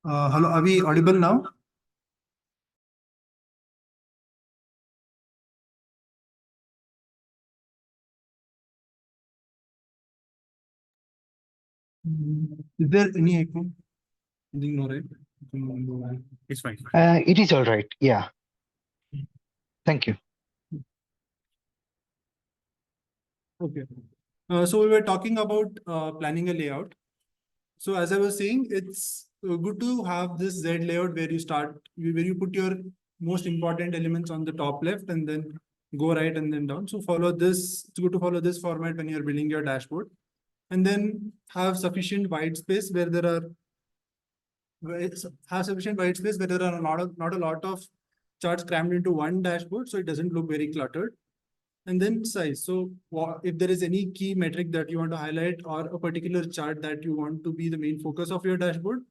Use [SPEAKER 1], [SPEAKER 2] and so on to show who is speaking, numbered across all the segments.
[SPEAKER 1] Hello, are we audible now? Is there any echo? Nothing, no, right? It's fine.
[SPEAKER 2] It is all right. Yeah. Thank you.
[SPEAKER 1] Okay. So we were talking about planning a layout. So as I was saying, it's good to have this Z layout where you put your most important elements on the top left and then go right and then down. So follow this. It's good to follow this format when you're building your dashboard, and then have sufficient white space where there are not a lot of charts crammed into one dashboard, so it doesn't look very cluttered. And then size. So if there is any key metric that you want to highlight or a particular chart that you want to be the main focus of your dashboard,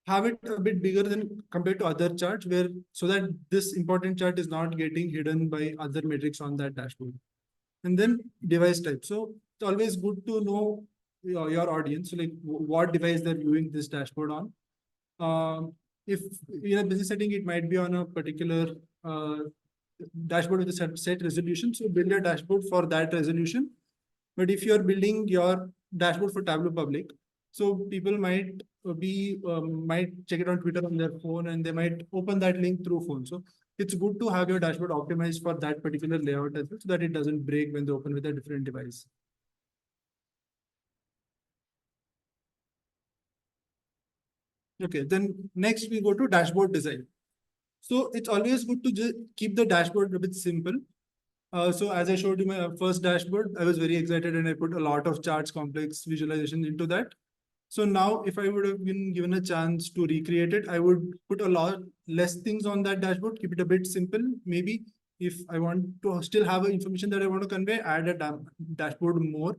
[SPEAKER 1] have it a bit bigger than compared to other charts so that this important chart is not getting hidden by other metrics on that dashboard. And then device type. So it's always good to know your audience, so like what device they're viewing this dashboard on. If in a business setting, it might be on a particular dashboard with a set resolution. So build a dashboard for that resolution. But if you're building your dashboard for Tableau Public, so people might check it on Twitter on their phone, and they might open that link through phone. So it's good to have your dashboard optimized for that particular layout as well, so that it doesn't break when they open with a different device. Okay, then next we go to dashboard design. So it's always good to just keep the dashboard a bit simple. So as I showed you my first dashboard, I was very excited and I put a lot of charts, complex visualization into that. So now if I would have been given a chance to recreate it, I would put a lot less things on that dashboard, keep it a bit simple. Maybe if I want to still have information that I want to convey, add a dashboard more,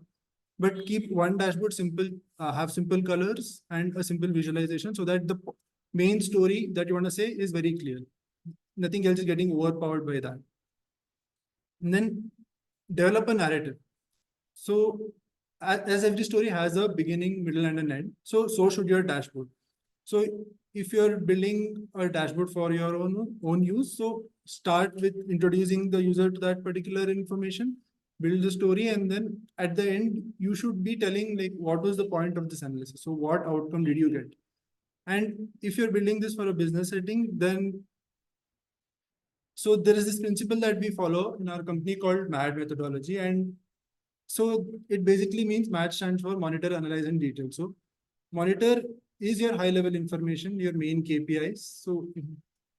[SPEAKER 1] but keep one dashboard simple, have simple colors and a simple visualization so that the main story that you want to say is very clear. Nothing else is getting overpowered by that. And then develop a narrative. So as every story has a beginning, middle, and an end, so should your dashboard. So if you're building a dashboard for your own use, so start with introducing the user to that particular information, build the story, and then at the end, you should be telling like what was the point of this analysis. So what outcome did you get? And if you're building this for a business setting, then so there is this principle that we follow in our company called MAD methodology. And so it basically means MAD stands for monitor, analyze, and detail. So monitor is your high level information, your main KPIs.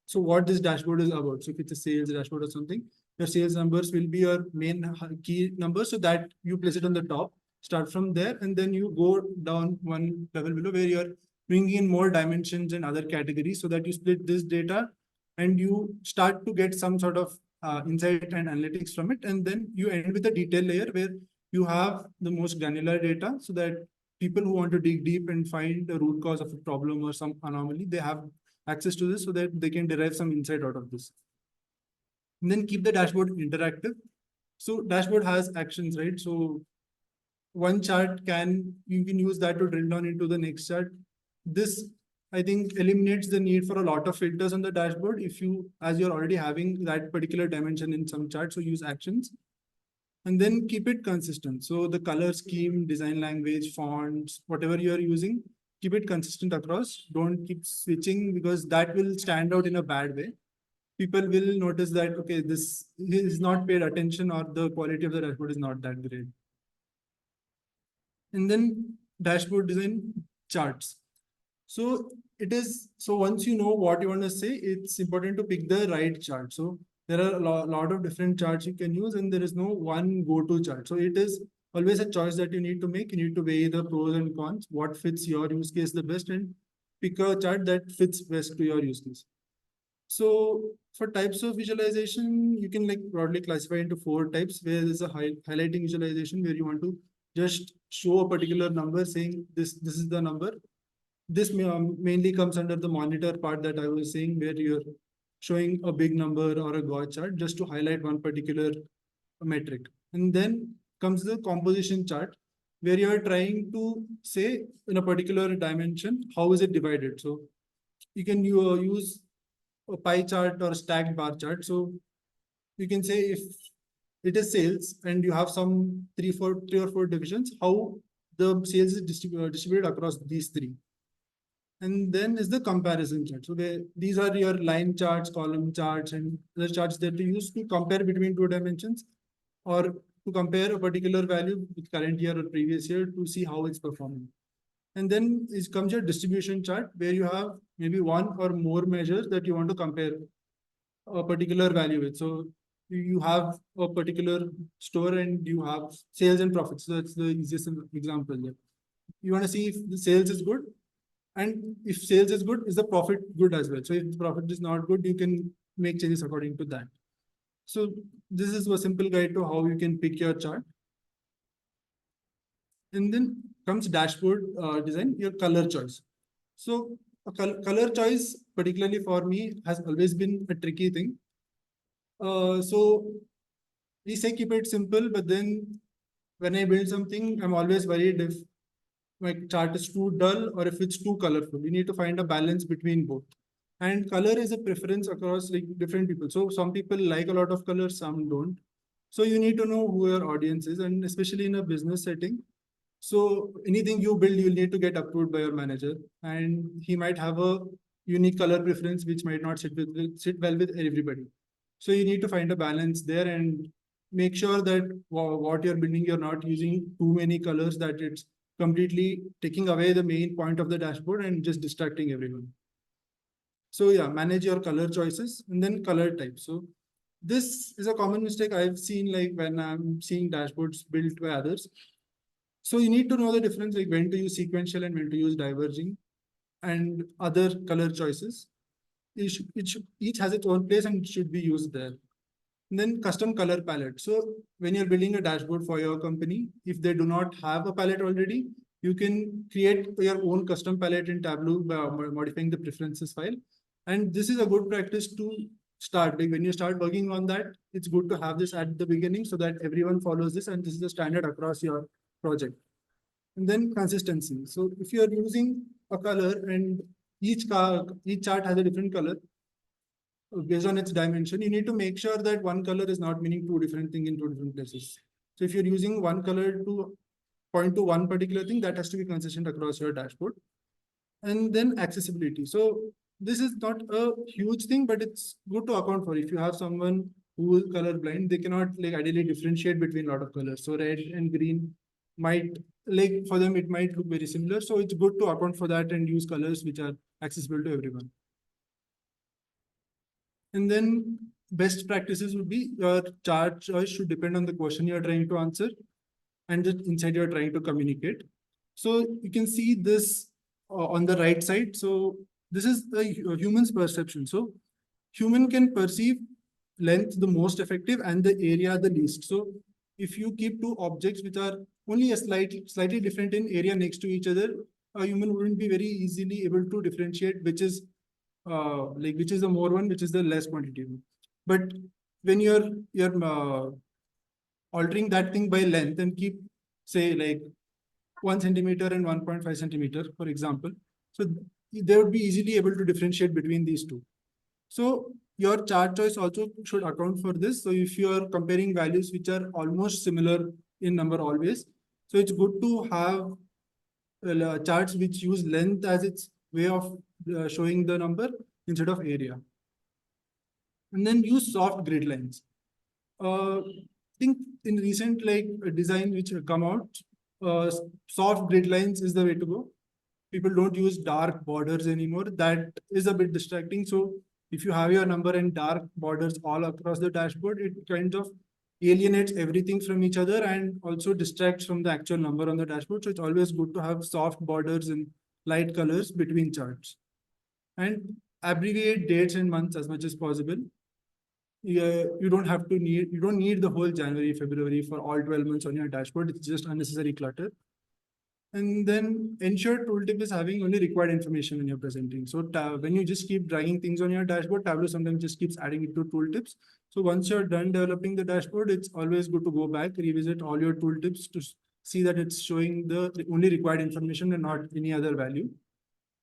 [SPEAKER 1] So what this dashboard is about. So if it's a sales dashboard or something, your sales numbers will be your main key numbers. So that you place it on the top, start from there, and then you go down one level below where you're bringing in more dimensions and other categories so that you split this data and you start to get some sort of insight and analytics from it. And then you end with a detail layer where you have the most granular data so that people who want to dig deep and find the root cause of a problem or some anomaly, they have access to this so that they can derive some insight out of this. And then keep the dashboard interactive. So dashboard has actions, right? So one chart you can use that to drill down into the next chart. This, I think, eliminates the need for a lot of filters on the dashboard as you're already having that particular dimension in some chart, so use actions. And then keep it consistent. So the color scheme, design language, fonts, whatever you're using, keep it consistent across. Don't keep switching because that will stand out in a bad way. People will notice that, okay, this is not paid attention or the quality of the dashboard is not that great. And then dashboard design charts. So once you know what you want to say, it's important to pick the right chart. So there are a lot of different charts you can use and there is no one go-to chart. So it is always a choice that you need to make. You need to weigh the pros and cons, what fits your use case the best, and pick a chart that fits best to your use case. So for types of visualization, you can like broadly classify into 4 types, where there's a highlighting visualization where you want to just show a particular number saying this is the number. This mainly comes under the monitor part that I was saying, where you're showing a big number or a GAU chart just to highlight one particular metric. And then comes the composition chart, where you're trying to say in a particular dimension, how is it divided? So you can use a pie chart or stacked bar chart. So you can say if it is sales and you have some three or four divisions, how the sales is distributed across these three. And then is the comparison chart. So these are your line charts, column charts, and the charts that you use to compare between two dimensions or to compare a particular value with current year or previous year to see how it's performing. And then comes your distribution chart where you have maybe one or more measures that you want to compare a particular value with. So you have a particular store and you have sales and profits. So that's the easiest example there. You want to see if the sales is good, and if sales is good, is the profit good as well? So if the profit is not good, you can make changes according to that. So this is a simple guide to how you can pick your chart. And then comes dashboard design, your color choice. So a color choice, particularly for me, has always been a tricky thing. So we say keep it simple, but then when I build something, I'm always worried if my chart is too dull or if it's too colorful. You need to find a balance between both. And color is a preference across like different people. So some people like a lot of colors, some don't. So you need to know who your audience is, and especially in a business setting. So anything you build, you'll need to get approved by your manager, and he might have a unique color preference which might not sit well with everybody. So you need to find a balance there and make sure that what you're building, you're not using too many colors that it's completely taking away the main point of the dashboard and just distracting everyone. So yeah, manage your color choices and then color type. So this is a common mistake I've seen like when I'm seeing dashboards built by others. So you need to know the difference, like when to use sequential and when to use diverging and other color choices. Each has its own place and should be used there. And then custom color palette. So when you're building a dashboard for your company, if they do not have a palette already, you can create your own custom palette in Tableau by modifying the preferences file. And this is a good practice to start. Like when you start working on that, it's good to have this at the beginning so that everyone follows this and this is the standard across your project. And then consistency. So if you're using a color and each chart has a different color, based on its dimension, you need to make sure that one color is not meaning two different things in two different places. So if you're using one color to point to one particular thing, that has to be consistent across your dashboard. And then accessibility. So this is not a huge thing, but it's good to account for. If you have someone who is colorblind, they cannot like ideally differentiate between a lot of colors. So red and green might like for them, it might look very similar. So it's good to account for that and use colors which are accessible to everyone. And then best practices would be your chart choice should depend on the question you're trying to answer and the insight you're trying to communicate. So you can see this on the right side. So this is the human's perception. So human can perceive length the most effective and the area the least. So if you keep two objects which are only a slightly different in area next to each other, a human wouldn't be very easily able to differentiate which is which is the more one, which is the less quantity. But when you're altering that thing by length and keep say like 1 centimeter and 1.5 centimeter, for example, so they would be easily able to differentiate between these two. So your chart choice also should account for this. So if you are comparing values which are almost similar in number always, so it's good to have charts which use length as its way of showing the number instead of area. And then use soft grid lines. I think in recent design which have come out, soft grid lines is the way to go. People don't use dark borders anymore. That is a bit distracting. So if you have your number and dark borders all across the dashboard, it kind of alienates everything from each other and also distracts from the actual number on the dashboard. So it's always good to have soft borders and light colors between charts. And abbreviate dates and months as much as possible. You don't need the whole January, February for all 12 months on your dashboard. It's just unnecessary clutter. And then ensure tooltip is having only required information when you're presenting. So when you just keep dragging things on your dashboard, Tableau sometimes just keeps adding it to tooltips. So once you're done developing the dashboard, it's always good to go back, revisit all your tooltips to see that it's showing the only required information and not any other value.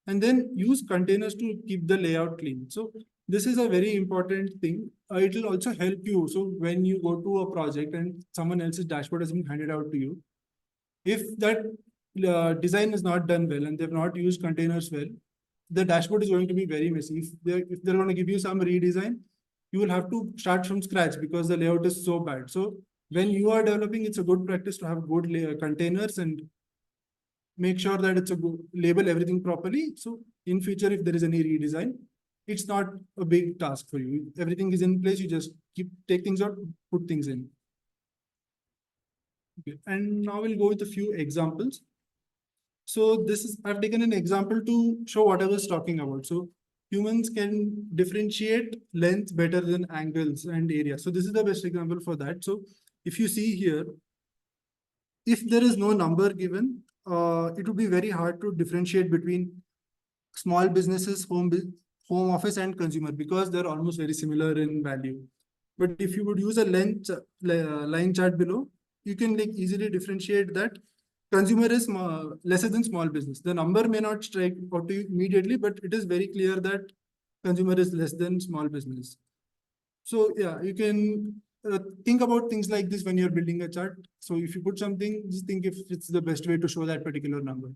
[SPEAKER 1] and then use containers to keep the layout clean. So this is a very important thing. It will also help you. So when you go to a project and someone else's dashboard has been handed out to you, if that design is not done well and they've not used containers well, the dashboard is going to be very messy. If they're going to give you some redesign, you will have to start from scratch because the layout is so bad. So when you are developing, it's a good practice to have good containers and make sure that it's a good label everything properly. So in future, if there is any redesign, it's not a big task for you. Everything is in place. You just take things out, put things in. Okay. And now we'll go with a few examples. So I've taken an example to show what I was talking about. So humans can differentiate length better than angles and area. So this is the best example for that. So if you see here, if there is no number given, it would be very hard to differentiate between small businesses, home office and consumer because they're almost very similar in value. But if you would use a line chart below, you can like easily differentiate that consumer is lesser than small business. The number may not strike out to you immediately, but it is very clear that consumer is less than small business. So yeah, you can think about things like this when you're building a chart. So if you put something, just think if it's the best way to show that particular number.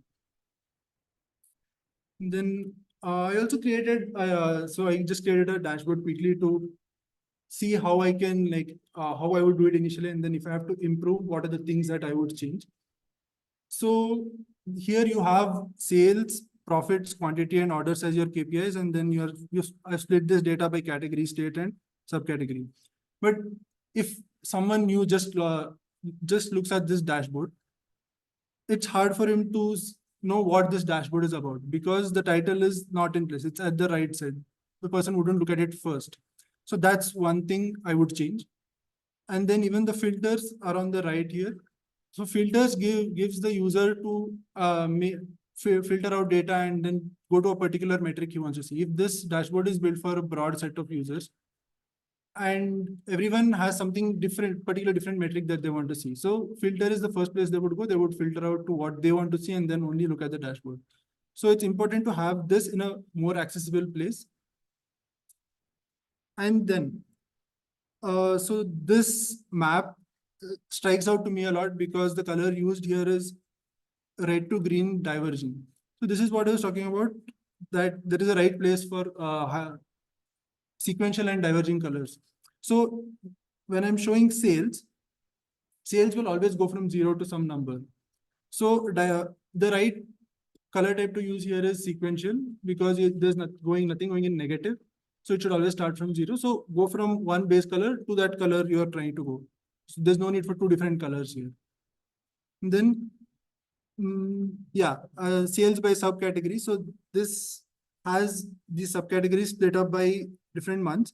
[SPEAKER 1] Then I also created, so I just created a dashboard quickly to see how I can how I would do it initially. And then if I have to improve, what are the things that I would change? So here you have sales, profits, quantity, and orders as your KPIs. And then I've split this data by category, state, and subcategory. But if someone new just looks at this dashboard, it's hard for him to know what this dashboard is about because the title is not in place. It's at the right side. The person wouldn't look at it first. So that's one thing I would change. And then even the filters are on the right here. So filters gives the user to filter out data and then go to a particular metric he wants to see. If this dashboard is built for a broad set of users, and everyone has something different, particular different metric that they want to see. So filter is the first place they would go. They would filter out to what they want to see and then only look at the dashboard. So it's important to have this in a more accessible place. And then, so this map strikes out to me a lot because the color used here is red to green diverging. So this is what I was talking about, that there is a right place for sequential and diverging colors. So when I'm showing sales will always go from 0 to some number. So the right color type to use here is sequential because there's nothing going in negative. So it should always start from 0. So go from one base color to that color you are trying to go. So there's no need for two different colors here. And then, sales by subcategory. So this has the subcategories split up by different months,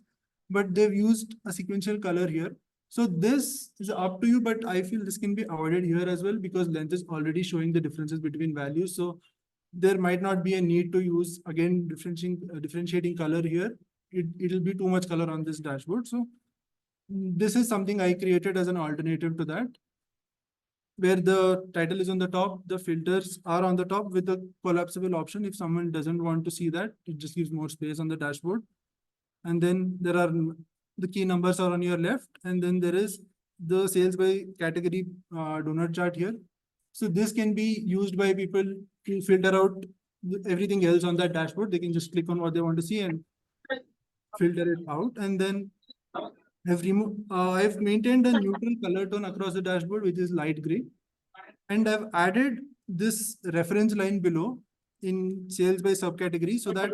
[SPEAKER 1] but they've used a sequential color here. So this is up to you, but I feel this can be avoided here as well because length is already showing the differences between values. So there might not be a need to use again differentiating color here. It'll be too much color on this dashboard. So this is something I created as an alternative to that, where the title is on the top, the filters are on the top with the collapsible option. If someone doesn't want to see that, it just gives more space on the dashboard. And then there are the key numbers are on your left. And then there is the sales by category donut chart here. So this can be used by people to filter out everything else on that dashboard. They can just click on what they want to see and filter it out. And then I've maintained a neutral color tone across the dashboard, which is light gray. And I've added this reference line below in sales by subcategory so that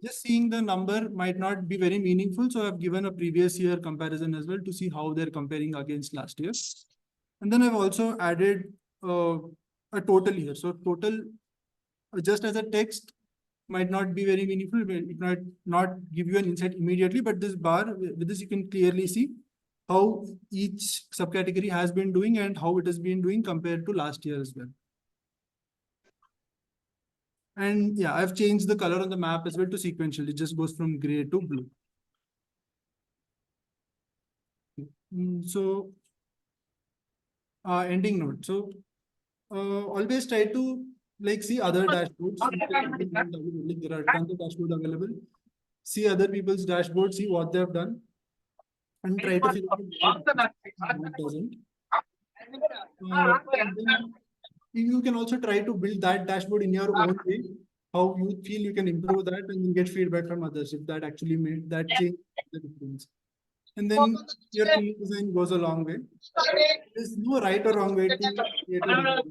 [SPEAKER 1] just seeing the number might not be very meaningful. So I've given a previous year comparison as well to see how they're comparing against last year. And then I've also added a total here. So total just as a text might not be very meaningful. It might not give you an insight immediately, but this bar, with this you can clearly see how each subcategory has been doing and how it has been doing compared to last year as well. And yeah, I've changed the color on the map as well to sequential. It just goes from gray to blue. Ending note. So always try to like see other dashboards. There are tons of dashboards available. See other people's dashboards, see what they have done, and try to figure out what doesn't. Then you can also try to build that dashboard in your own way, how you feel you can improve that, and then get feedback from others if that actually made that change the difference. And then your clean design goes a long way. There's no right or wrong way to create a dashboard.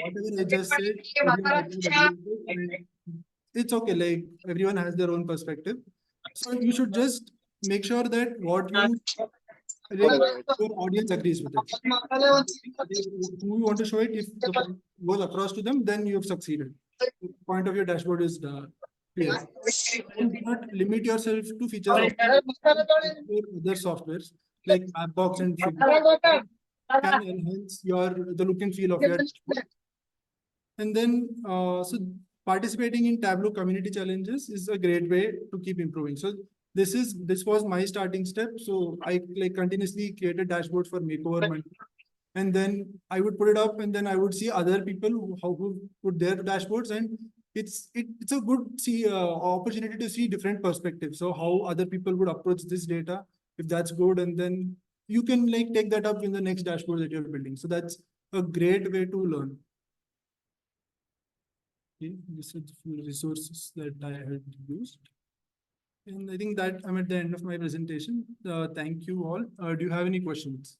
[SPEAKER 1] Whatever I just said, everyone might not agree with it, and it's okay. Like everyone has their own perspective. So you should just make sure that what you like, your audience agrees with it. Who you want to show it, if the point goes across to them, then you have succeeded. The point of your dashboard is clear. And do not limit yourself to features of other softwares like Mapbox and Figma can enhance the look and feel of your dashboard. And then, so participating in Tableau community challenges is a great way to keep improving. So this was my starting step. So I like continuously created dashboards for makeover money. And then I would put it up, and then I would see other people who put their dashboards, and it's a good opportunity to see different perspectives. So how other people would approach this data, if that's good, and then you can like take that up in the next dashboard that you're building. So that's a great way to learn. Okay, this is the resources that I had used. And I think that I'm at the end of my presentation. Thank you all. Do you have any questions?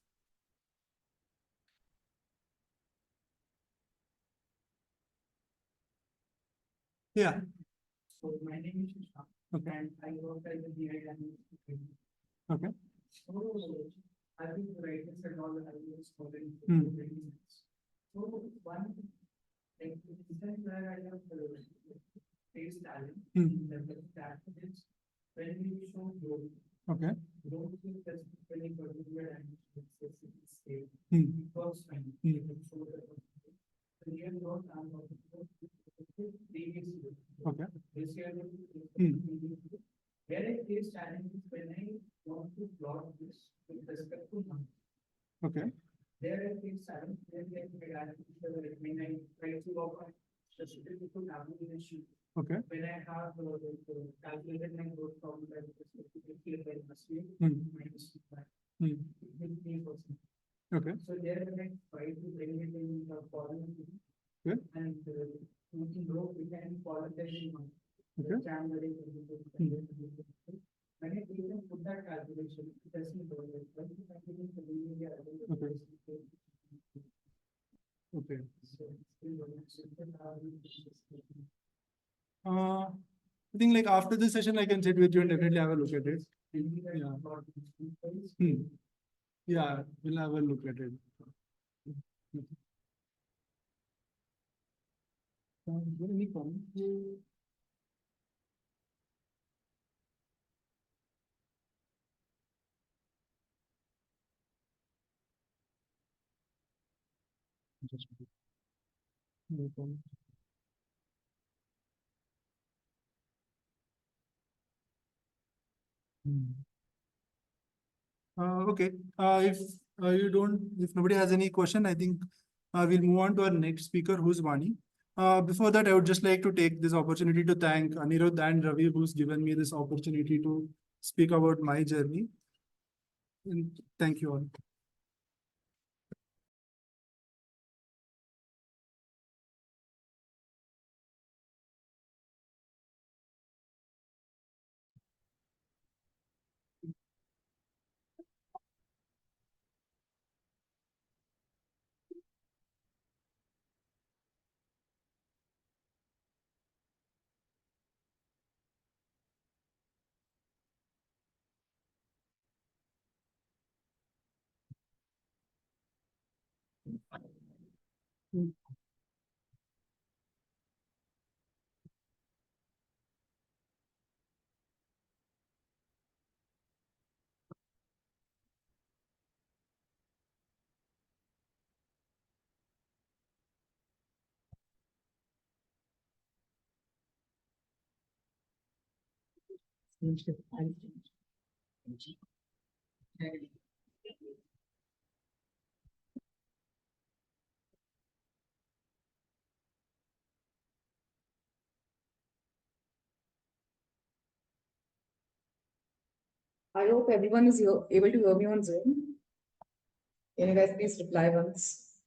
[SPEAKER 1] Yeah.
[SPEAKER 3] So my name is Sharma,
[SPEAKER 1] Okay.
[SPEAKER 3] and I work as a BI analyst.
[SPEAKER 1] Okay.
[SPEAKER 3] So I think the writers and all I was following. So one like instance where I have face talent, that is when we show growth.
[SPEAKER 1] Okay.
[SPEAKER 3] Growth is specifically particular and specific state.
[SPEAKER 1] Hmm.
[SPEAKER 3] Because when
[SPEAKER 1] Hmm.
[SPEAKER 3] show the real growth and previous year.
[SPEAKER 1] Okay.
[SPEAKER 3] This year,
[SPEAKER 1] Hmm.
[SPEAKER 3] where I face challenges when I want to plot this with respect to numbers.
[SPEAKER 1] Okay.
[SPEAKER 3] There I face challenge when I try to work on specific to calculation.
[SPEAKER 1] Okay.
[SPEAKER 3] When I have calculated my growth from that specifically by must be minus 5.
[SPEAKER 1] Okay.
[SPEAKER 3] So there I try to bring it in the following
[SPEAKER 1] Good.
[SPEAKER 3] and we can grow, we can follow the
[SPEAKER 1] Okay.
[SPEAKER 3] when I even put that calculation, it doesn't go like that.
[SPEAKER 1] Okay. Okay. I think like after this session, I can sit with you and definitely have a look at it. Yeah. Yeah, we'll have a look at it. Any comments? No comment. Okay. If nobody has any question, I think we'll move on to our next speaker, who's Vani. Before that, I would just like to take this opportunity to thank Anirudh and Ravi, who's given me this opportunity to speak about my journey. And thank you all.
[SPEAKER 4] I hope everyone is able to hear me on Zoom. Can you guys please reply once?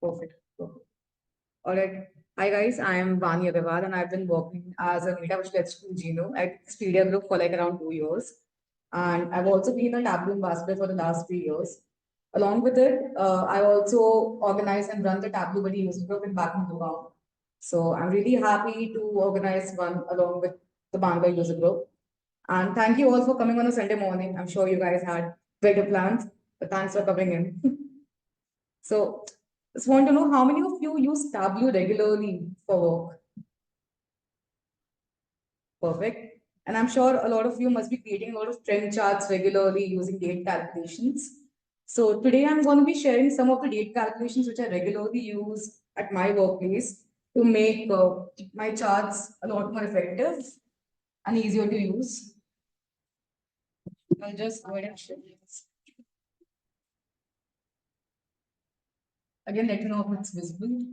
[SPEAKER 4] Perfect. Perfect. All right. Hi guys, I am Vani Agarwal and I've been working as a data visualization engineer at Expedia Group for like around 2 years. And I've also been a Tableau ambassador for the last 3 years. Along with it, I also organize and run the Tableau Buddy user group in back in Gurgaon. So I'm really happy to organize one along with the Bangalore user group. And thank you all for coming on a Sunday morning. I'm sure you guys had better plans, but thanks for coming in. So just want to know how many of you use Tableau regularly for work? Perfect. And I'm sure a lot of you must be creating a lot of trend charts regularly using date calculations. So today I'm going to be sharing some of the date calculations which I regularly use at my workplace to make my charts a lot more effective and easier to use. I'll just go ahead and share this. Again, let me know if it's visible.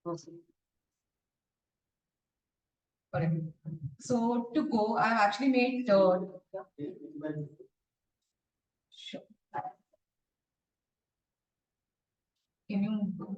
[SPEAKER 4] Awesome. Correct. So to go, I've actually made sure. Can you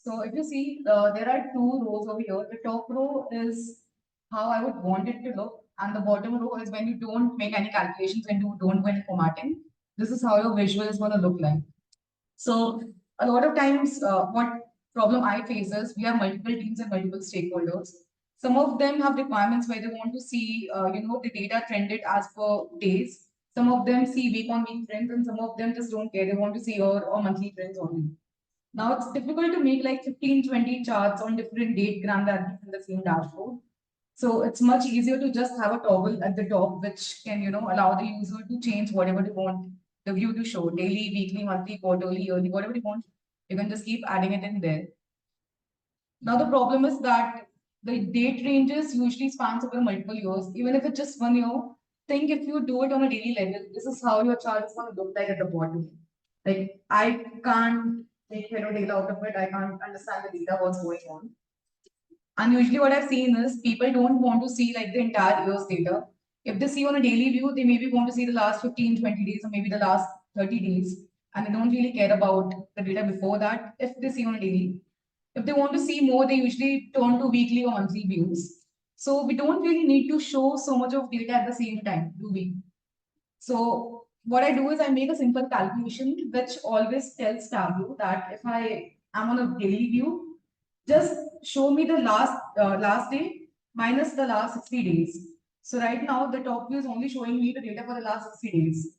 [SPEAKER 4] So if you see, there are two rows over here. The top row is how I would want it to look, and the bottom row is when you don't make any calculations, when you don't do any formatting. This is how your visual is going to look like. So a lot of times, what problem I face is we have multiple teams and multiple stakeholders. Some of them have requirements where they want to see, the data trended as per days. Some of them see week on week trends, and some of them just don't care. They want to see your or monthly trends only. Now it's difficult to make like 15, 20 charts on different date granularities in the same dashboard. So it's much easier to just have a toggle at the top, which can, allow the user to change whatever they want the view to show, daily, weekly, monthly, quarterly, yearly, whatever they want. You can just keep adding it in there. Now the problem is that the date ranges usually spans over multiple years. Even if it's just 1 year, think if you do it on a daily level, this is how your chart is going to look like at the bottom. Like I can't take data out of it. I can't understand the data, what's going on. And usually what I've seen is people don't want to see like the entire year's data. If they see on a daily view, they maybe want to see the last 15, 20 days or maybe the last 30 days. And they don't really care about the data before that if they see on a daily. If they want to see more, they usually turn to weekly or monthly views. So we don't really need to show so much of data at the same time, do we? So what I do is I make a simple calculation which always tells Tableau that if I am on a daily view, just show me the last day minus the last 60 days. So right now the top view is only showing me the data for the last 60 days.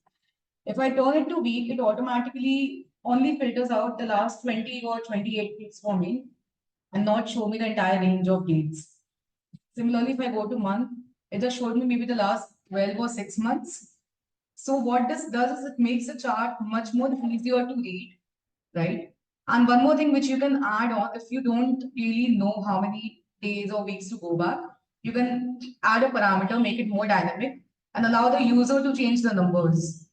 [SPEAKER 4] If I turn it to week, it automatically only filters out the last 20 or 28 weeks for me and not show me the entire range of dates. Similarly, if I go to month, it just showed me maybe the last 12 or 6 months. So what this does is it makes the chart much more easier to read, right? And one more thing which you can add on, if you don't really know how many days or weeks to go back, you can add a parameter, make it more dynamic, and allow the user to change the numbers.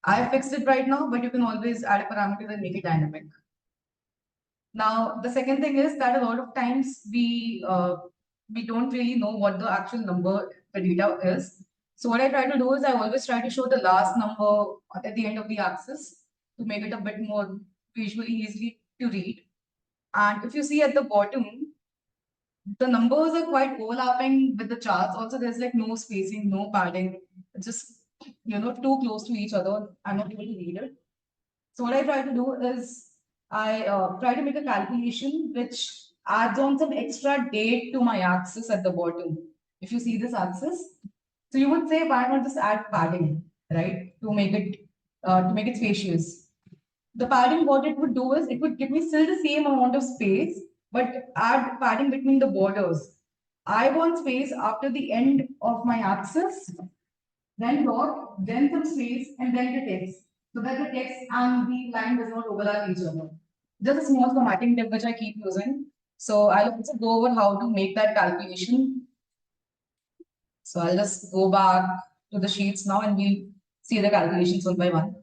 [SPEAKER 4] I fixed it right now, but you can always add a parameter and make it dynamic. Now, the second thing is that a lot of times we don't really know what the actual number the data is. So what I try to do is I always try to show the last number at the end of the axis to make it a bit more visually easy to read. And if you see at the bottom, the numbers are quite overlapping with the charts. Also, there's like no spacing, no padding. It's just too close to each other. I'm not able to read it. So what I try to do is I try to make a calculation which adds on some extra date to my axis at the bottom. If you see this axis, so you would say why not just add padding, right, to make it spacious. The padding, what it would do is it would give me still the same amount of space, but add padding between the borders. I want space after the end of my axis, then dot, then some space, and then the text, so that the text and the line does not overlap each other. Just a small formatting tip which I keep using. So I'll also go over how to make that calculation. So I'll just go back to the sheets now and we'll see the calculations one by one.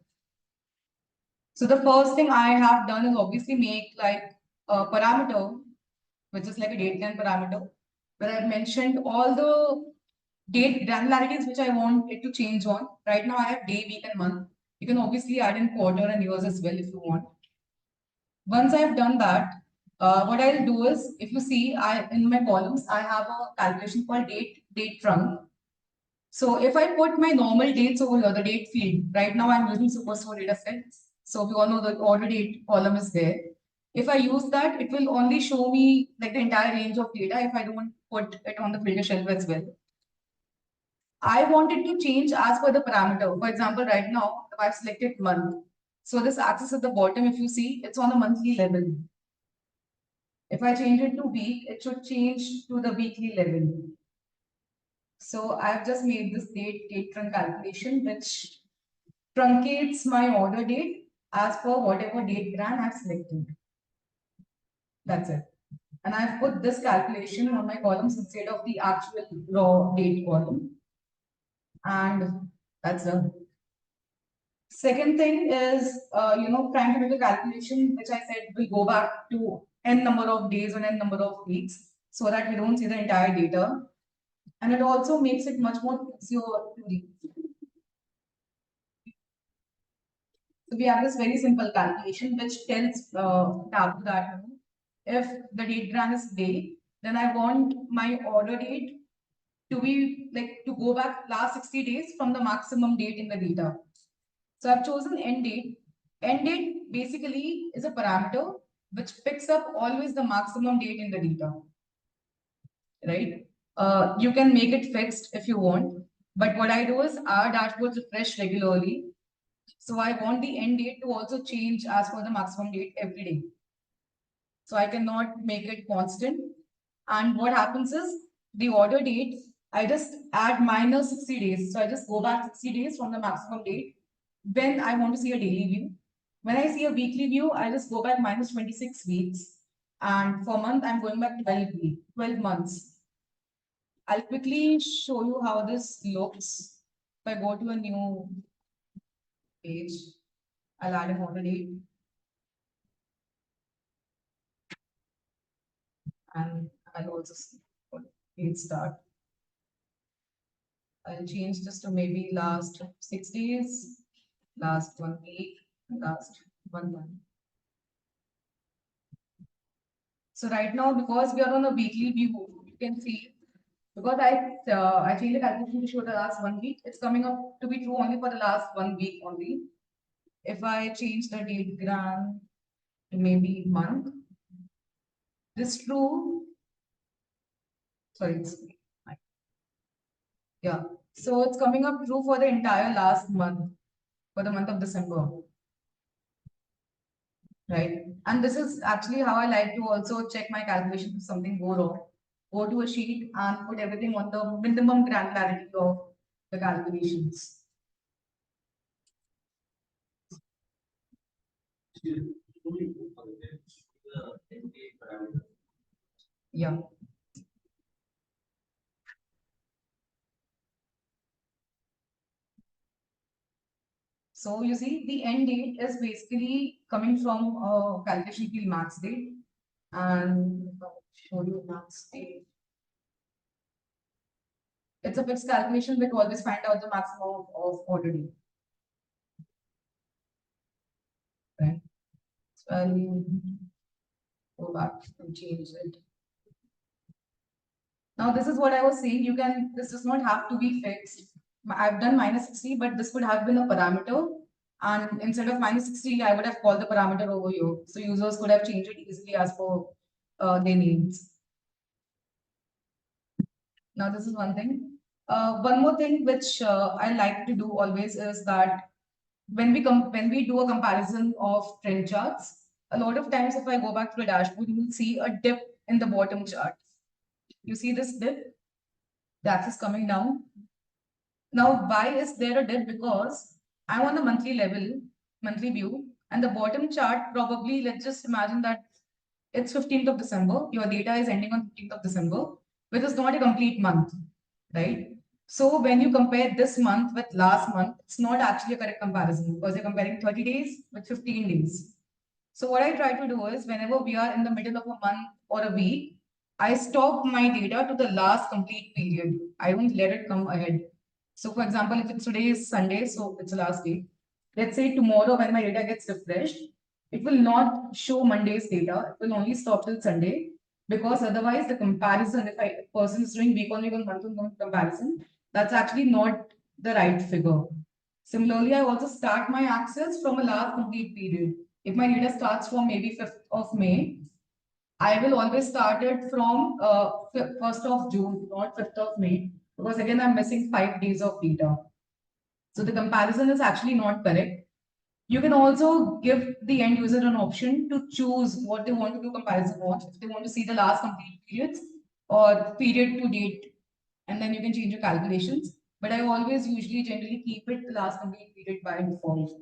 [SPEAKER 4] So the first thing I have done is obviously make like a parameter, which is like a date time parameter, where I've mentioned all the date granularities which I want it to change on. Right now I have day, week, and month. You can obviously add in quarter and years as well if you want. Once I've done that, what I'll do is, if you see, in my columns, I have a calculation called date trunk. So if I put my normal dates over here, the date field, right now I'm using Superstore data sets. So we all know the order date column is there. If I use that, it will only show me like the entire range of data if I don't put it on the filter shelf as well. I want it to change as per the parameter. For example, right now, if I've selected month, so this axis at the bottom, if you see, it's on a monthly level. If I change it to week, it should change to the weekly level. So I've just made this date trunk calculation, which truncates my order date as per whatever date gran I've selected. That's it. And I've put this calculation on my columns instead of the actual raw date column. And that's done. Second thing is, trying to make a calculation, which I said will go back to n number of days and n number of weeks, so that we don't see the entire data. And it also makes it much more easier to read. So we have this very simple calculation which tells Tableau that if the date gran is day, then I want my order date to be like to go back last 60 days from the maximum date in the data. So I've chosen end date. End date basically is a parameter which picks up always the maximum date in the data. Right? You can make it fixed if you want. But what I do is our dashboards refresh regularly. So I want the end date to also change as per the maximum date every day. So I cannot make it constant. And what happens is the order date, I just add minus 60 days. So I just go back 60 days from the maximum date when I want to see a daily view. When I see a weekly view, I just go back minus 26 weeks. And for month, I'm going back 12 months. I'll quickly show you how this looks. If I go to a new page, I'll add an order date. And I'll also see what date start. I'll change this to maybe last 6 days, last 1 week, last 1 month. So right now, because we are on a weekly view, you can see, because I changed the calculation to show the last 1 week, it's coming up to be true only for the last 1 week only. If I change the date gran to maybe month, this true. Sorry, yeah. So it's coming up true for the entire last month, for the month of December. Right. And this is actually how I like to also check my calculation if something go wrong. Go to a sheet and put everything on the minimum granularity of the calculations. Yeah. So you see, the end date is basically coming from a calculation field max date. And I'll show you max date. It's a fixed calculation that always find out the maximum of order date. Right. So I'll go back and change it. Now this is what I was saying. This does not have to be fixed. I've done minus 60, but this could have been a parameter. And instead of minus 60, I would have called the parameter over here. So users could have changed it easily as per their needs. Now this is one thing. One more thing which I like to do always is that when we do a comparison of trend charts, a lot of times if I go back to the dashboard, you will see a dip in the bottom chart. You see this dip, the axis coming down. Now, why is there a dip? Because I'm on the monthly level, monthly view, and the bottom chart probably, let's just imagine that it's 15th of December. Your data is ending on 15th of December, which is not a complete month, right? So when you compare this month with last month, it's not actually a correct comparison because you're comparing 30 days with 15 days. So what I try to do is whenever we are in the middle of a month or a week, I stop my data to the last complete period. I don't let it come ahead. So for example, if it's today is Sunday, so it's the last day. Let's say tomorrow when my data gets refreshed, it will not show Monday's data. It will only stop till Sunday because otherwise the comparison, if a person is doing week on week or month on month comparison, that's actually not the right figure. Similarly, I also start my access from a last complete period. If my data starts from maybe 5th of May, I will always start it from 1st of June, not 5th of May, because again, I'm missing 5 days of data. So the comparison is actually not correct. You can also give the end user an option to choose what they want to do comparison on, if they want to see the last complete periods or period to date, and then you can change your calculations. But I always usually generally keep it the last complete period by default.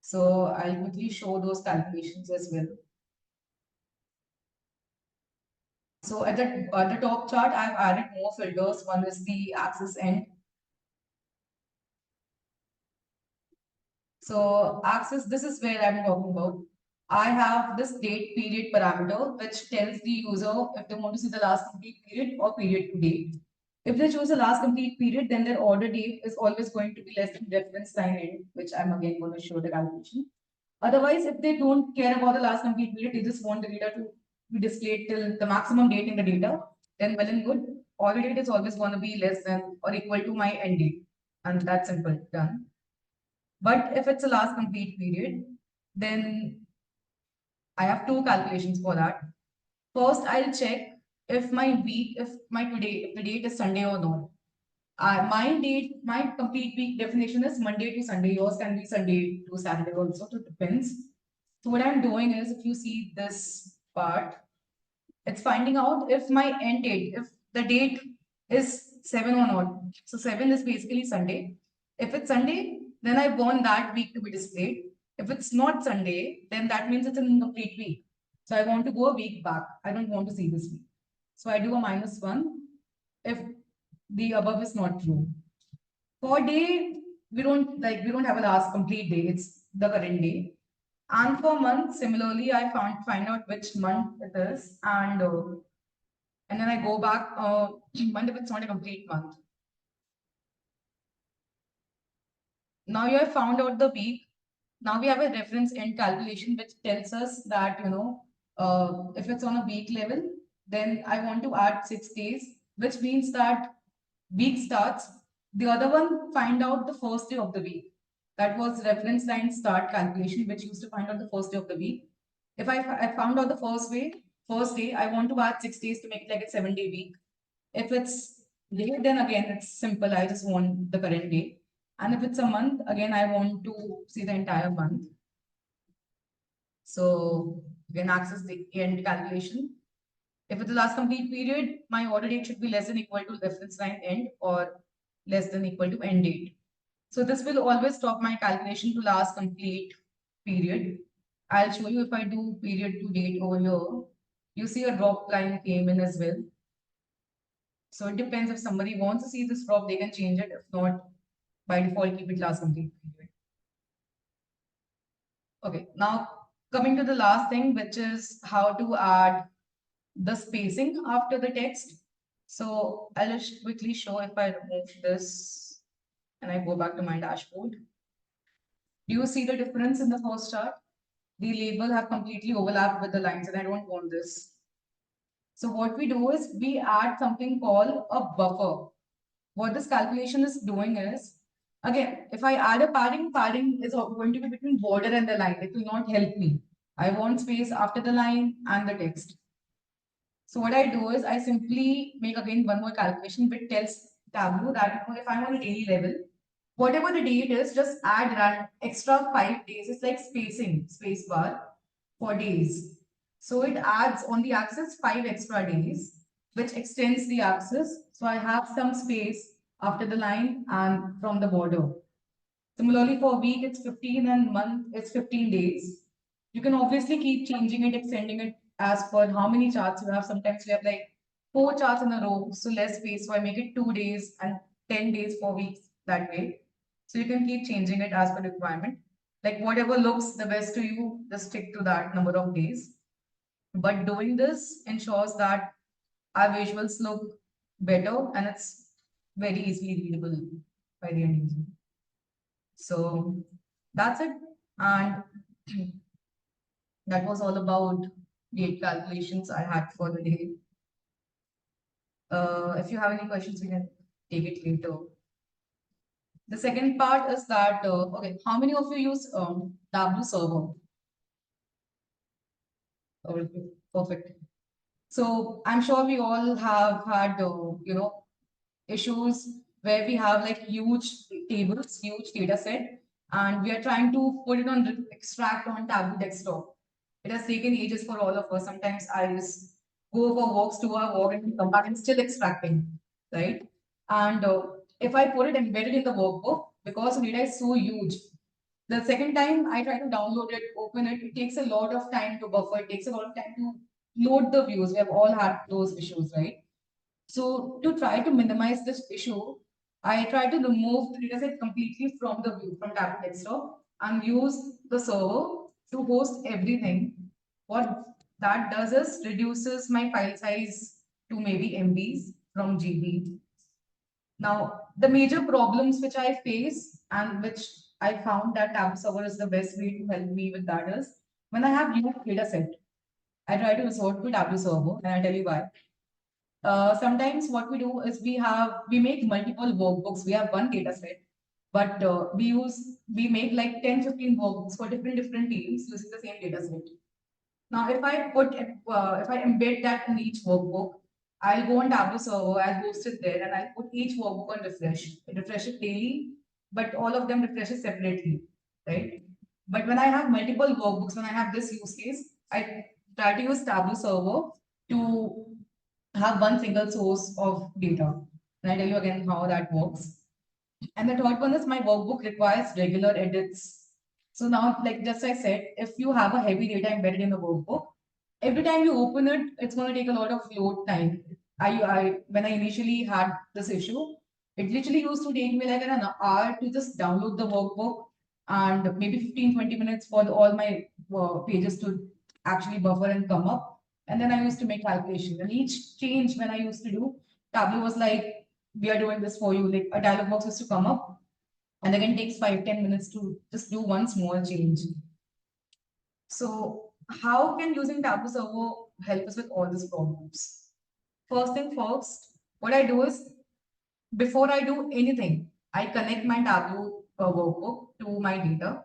[SPEAKER 4] So I'll quickly show those calculations as well. So at the top chart, I've added more filters. One is the axis end. So axis, this is where I'm talking about. I have this date period parameter, which tells the user if they want to see the last complete period or period to date. If they choose the last complete period, then their order date is always going to be less than reference time end, which I'm again going to show the calculation. Otherwise, if they don't care about the last complete period, they just want the data to be displayed till the maximum date in the data, then well and good. Order date is always going to be less than or equal to my end date. And that's simple, done. But if it's a last complete period, then I have two calculations for that. First, I'll check if my week, if the date is Sunday or not. My complete week definition is Monday to Sunday. Yours can be Sunday to Saturday also, so it depends. So what I'm doing is, if you see this part, it's finding out if my end date, if the date is 7 or not. So 7 is basically Sunday. If it's Sunday, then I want that week to be displayed. If it's not Sunday, then that means it's an incomplete week. So I want to go a week back. I don't want to see this week. So I do a -1 if the above is not true. For day, we don't have a last complete day. It's the current day. And for month, similarly, I find out which month it is, and then I go back month if it's not a complete month. Now you have found out the week. Now we have a reference end calculation which tells us that if it's on a week level, then I want to add 6 days, which means that week starts. The other one, find out the first day of the week. That was reference line start calculation, which used to find out the first day of the week. If I found out the first day, I want to add 6 days to make it like a 7-day week. If it's day, then again, it's simple. I just want the current day. And if it's a month, again, I want to see the entire month. So again, access the end calculation. If it's the last complete period, my order date should be less than equal to reference line end or less than equal to end date. So this will always stop my calculation to last complete period. I'll show you if I do period to date over here. You see a drop line came in as well. So it depends, if somebody wants to see this drop, they can change it. If not, by default, keep it last complete period. Okay, now coming to the last thing, which is how to add the spacing after the text. So I'll just quickly show if I remove this and I go back to my dashboard. Do you see the difference in the first chart? The label have completely overlapped with the lines, and I don't want this. So what we do is we add something called a buffer. What this calculation is doing is, again, if I add a padding is going to be between border and the line. It will not help me. I want space after the line and the text. So what I do is I simply make again one more calculation which tells Tableau that if I'm on a daily level, whatever the date is, just add an extra 5 days. It's like spacing, space bar for days. So it adds on the axis 5 extra days. which extends the axis. So I have some space after the line and from the border. Similarly, for week, it's 15 and month, it's 15 days. You can obviously keep changing it, extending it as per how many charts you have. Sometimes you have like 4 charts in a row, so less space. So I make it 2 days and 10 days for weeks that way. So you can keep changing it as per requirement. Like whatever looks the best to you, just stick to that number of days. But doing this ensures that our visuals look better and it's very easily readable by the end user. So that's it. And that was all about date calculations I had for the day. If you have any questions, we can take it later. The second part is that, okay, how many of you use Tableau server? Okay, perfect. So I'm sure we all have had, issues where we have like huge tables, huge data set, and we are trying to put it on extract on Tableau desktop. It has taken ages for all of us. Sometimes I just go for walks, 2 hour walk, and come back and still extracting, right? And if I put it embedded in the workbook, because the data is so huge, the second time I try to download it, open it, it takes a lot of time to buffer. It takes a lot of time to load the views. We have all had those issues, right? So to try to minimize this issue, I try to remove the dataset completely from the view, from Tableau desktop, and use the server to host everything. What that does is reduces my file size to maybe MBs from GB. Now, the major problems which I face and which I found that Tableau server is the best way to help me with that is when I have huge data set, I try to resort to Tableau server, and I tell you why. Sometimes what we do is we make multiple workbooks. We have one data set, but we make like 10-15 workbooks for different teams using the same data set. Now, if I embed that in each workbook, I'll go on Tableau server, I'll host it there, and I'll put each workbook on refresh. I refresh it daily, but all of them refreshes separately, right? But when I have multiple workbooks, when I have this use case, I try to use Tableau server to have one single source of data. And I tell you again how that works. And the third one is my workbook requires regular edits. So now, like just I said, if you have a heavy data embedded in the workbook, every time you open it, it's going to take a lot of load time. When I initially had this issue, it literally used to take me like an hour to just download the workbook and maybe 15-20 minutes for all my pages to actually buffer and come up. And then I used to make calculations. And each change when I used to do, Tableau was like, we are doing this for you. Like a dialog box used to come up, and again takes 5-10 minutes to just do one small change. So how can using Tableau server help us with all these problems? First thing first, what I do is before I do anything, I connect my Tableau workbook to my data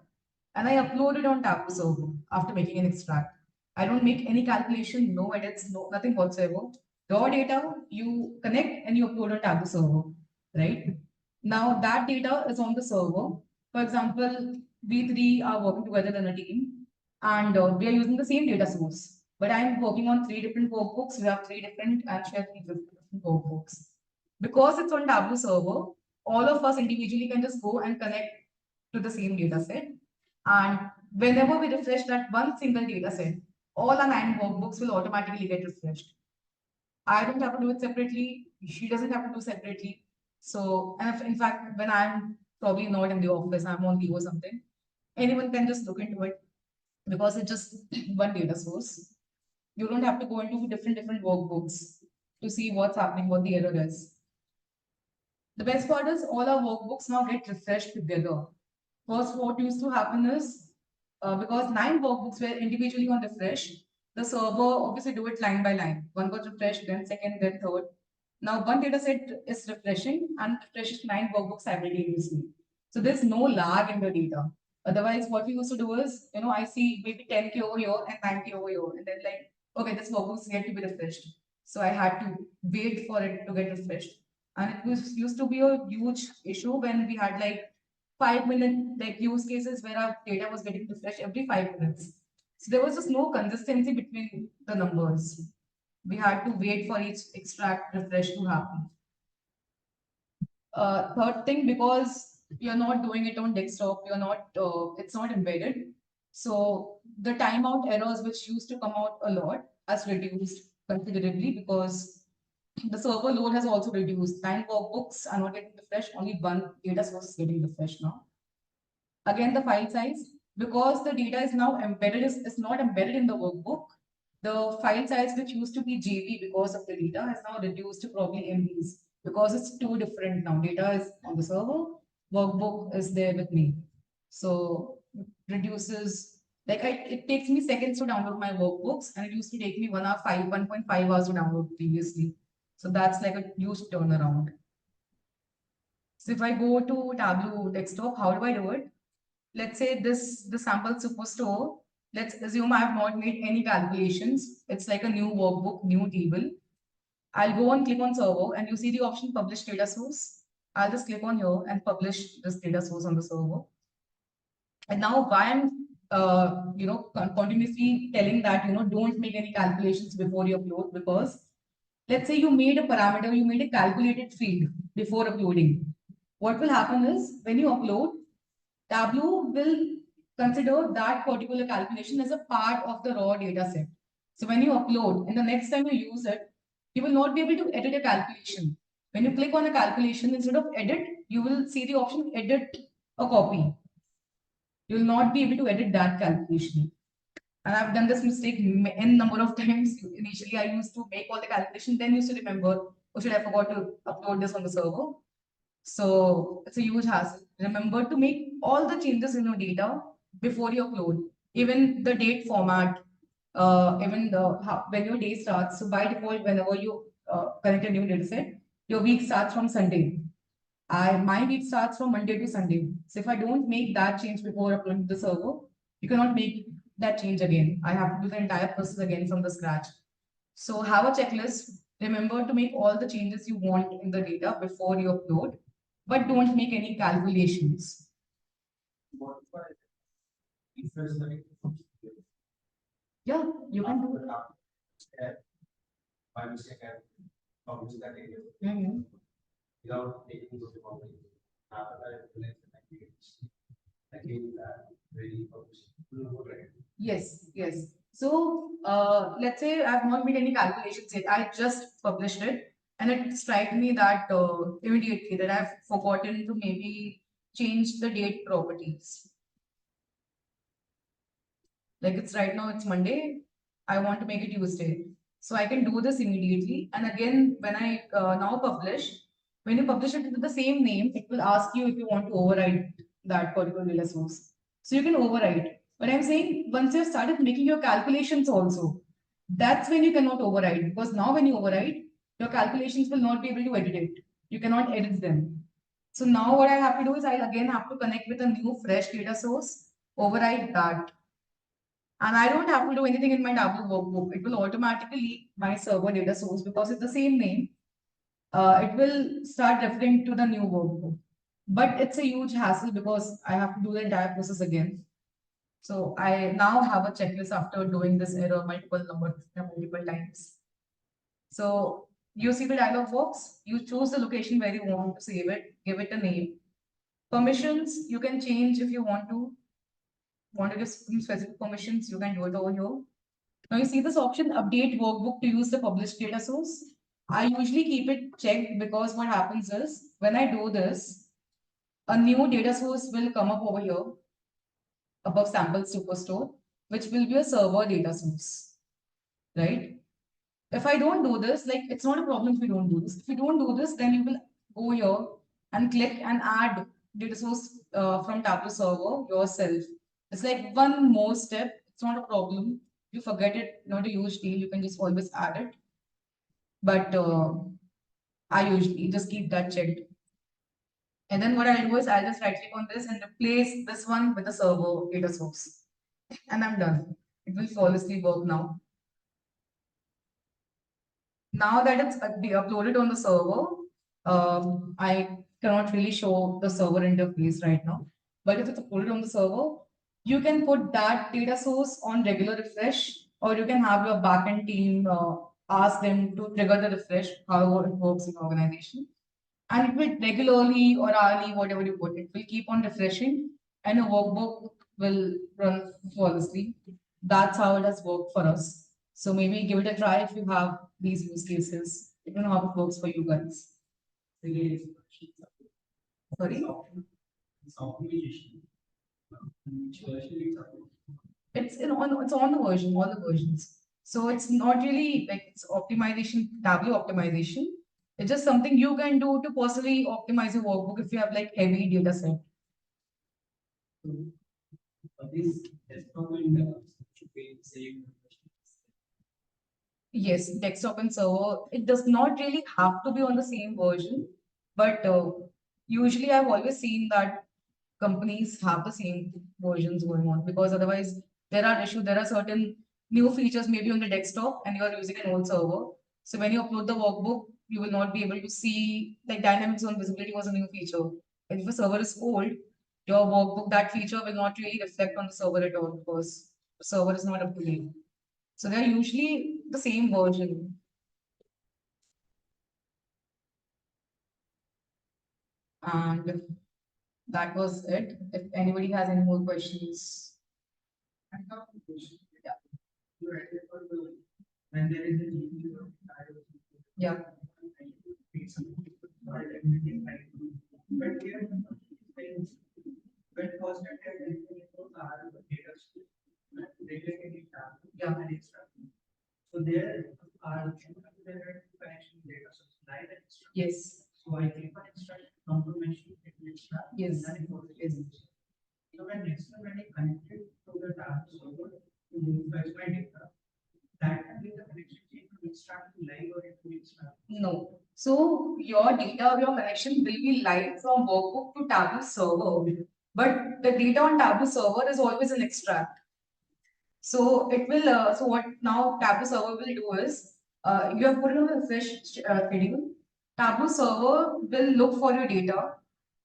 [SPEAKER 4] and I upload it on Tableau server after making an extract. I don't make any calculation, no edits, nothing whatsoever. Raw data you connect and you upload on Tableau server, right? Now that data is on the server. For example, we three are working together in a team and we are using the same data source. But I'm working on 3 different workbooks. We have 3 different and share 3 different workbooks. Because it's on Tableau server, all of us individually can just go and connect to the same data set. And whenever we refresh that one single data set, all our 9 workbooks will automatically get refreshed. I don't have to do it separately. She doesn't have to do separately. So, and if, in fact, when I'm probably not in the office, I'm on leave or something, anyone can just look into it because it's just one data source. You don't have to go into different workbooks to see what's happening, what the error is. The best part is all our workbooks now get refreshed together. First, what used to happen is because 9 workbooks were individually on refresh, the server obviously do it line by line. One got refreshed, then second, then third. Now one data set is refreshing and refreshes 9 workbooks simultaneously. So there's no lag in the data. Otherwise, what we used to do is, I see maybe 10K over here and 9K over here, and then like, okay, this workbook is yet to be refreshed. So I had to wait for it to get refreshed. And it used to be a huge issue when we had like 5-minute like use cases where our data was getting refreshed every 5 minutes. So there was just no consistency between the numbers. We had to wait for each extract refresh to happen. Third thing, because you're not doing it on desktop, you're not, it's not embedded. So the timeout errors which used to come out a lot has reduced considerably because the server load has also reduced. 9 workbooks are not getting refreshed, only 1 data source is getting refreshed now. Again, the file size, because the data is now embedded, is not embedded in the workbook. The file size which used to be GB because of the data has now reduced to probably MBs because it's too different now. Data is on the server, workbook is there with me. So reduces, like it takes me seconds to download my workbooks and it used to take me 1.5 hours to download previously. So that's like a huge turnaround. So if I go to Tableau desktop, how do I do it? Let's say the sample superstore. Let's assume I have not made any calculations. It's like a new workbook, new table. I'll go and click on server and you see the option publish data source. I'll just click on here and publish this data source on the server. And now why I'm continuously telling that don't make any calculations before you upload, because let's say you made a parameter, you made a calculated field before uploading. What will happen is when you upload, Tableau will consider that particular calculation as a part of the raw data set. So when you upload and the next time you use it, you will not be able to edit a calculation. When you click on a calculation, instead of edit, you will see the option edit a copy. You will not be able to edit that calculation. And I've done this mistake n number of times. Initially, I used to make all the calculation, then used to remember, oh shit, I forgot to upload this on the server. So it's a huge hassle. Remember to make all the changes in your data before you upload. Even the date format, even when your day starts. So by default, whenever you connect a new data set, your week starts from Sunday. My week starts from Monday to Sunday. So if I don't make that change before uploading to the server, you cannot make that change again. I have to do the entire process again from the scratch. So have a checklist. Remember to make all the changes you want in the data before you upload, but don't make any calculations. Yeah, you can do it.
[SPEAKER 3] By mistake, I published that data
[SPEAKER 4] Mhm.
[SPEAKER 3] without taking those public. After that, I gave that really published.
[SPEAKER 4] Yes, yes. So let's say I've not made any calculations yet. I just published it, and it struck me that immediately that I've forgotten to maybe change the date properties. Like it's right now, it's Monday. I want to make it Tuesday. So I can do this immediately. And again, when I now publish, when you publish it with the same name, it will ask you if you want to override that particular data source. So you can override. But I'm saying once you've started making your calculations also, that's when you cannot override. Because now when you override, your calculations will not be able to edit it. You cannot edit them. So now what I have to do is I'll again have to connect with a new fresh data source, override that. And I don't have to do anything in my Tableau workbook. It will automatically my server data source because it's the same name. It will start referring to the new workbook. But it's a huge hassle because I have to do the entire process again. So I now have a checklist after doing this error multiple times. So you see the dialog box, you choose the location where you want to save it, give it a name. Permissions, you can change if you want to give some specific permissions, you can do it over here. Now you see this option, update workbook to use the published data source. I usually keep it checked because what happens is when I do this, a new data source will come up over here above sample superstore, which will be a server data source, right? If I don't do this, like it's not a problem if you don't do this. If you don't do this, then you will go here and click and add data source from Tableau server yourself. It's like one more step. It's not a problem. You forget it, not a huge deal. You can just always add it. But I usually just keep that checked. And then what I'll do is I'll just right click on this and replace this one with the server data source. And I'm done. It will flawlessly work now. Now that it's uploaded on the server, I cannot really show the server interface right now. But if it's uploaded on the server, you can put that data source on regular refresh, or you can have your backend team ask them to trigger the refresh, however it works in organization. And it will regularly or hourly, whatever you put, it will keep on refreshing and a workbook will run flawlessly. That's how it has worked for us. So maybe give it a try if you have these use cases. I don't know how it works for you guys. Sorry? It's on the version, all the versions. So it's not really like it's optimization, Tableau optimization. It's just something you can do to personally optimize your workbook if you have like heavy data set. Yes, desktop and server. It does not really have to be on the same version, but usually I've always seen that companies have the same versions going on because otherwise there are issues. There are certain new features maybe on the desktop and you are using an old server. So when you upload the workbook, you will not be able to see like dynamic zone visibility was a new feature. And if a server is old, your workbook, that feature will not really reflect on the server at all because the server is not up to date. So they're usually the same version. And that was it. If anybody has any more questions.
[SPEAKER 3] When there is a need to
[SPEAKER 4] Yeah.
[SPEAKER 3] but here, when first are
[SPEAKER 4] Yeah.
[SPEAKER 3] so there are connection data source, right?
[SPEAKER 4] Yes.
[SPEAKER 3] So I click on extract confirmation, it will extract.
[SPEAKER 4] Yes.
[SPEAKER 3] And it goes to yes. So when next time when I connected to the tab server to fetch my data, that will be the connection to extract to live or it will extract.
[SPEAKER 4] No. So your data, your connection will be live from workbook to Tableau server, but the data on Tableau server is always an extract. So it will. So what now Tableau server will do is, you have put it on a fresh schedule. Tableau server will look for your data,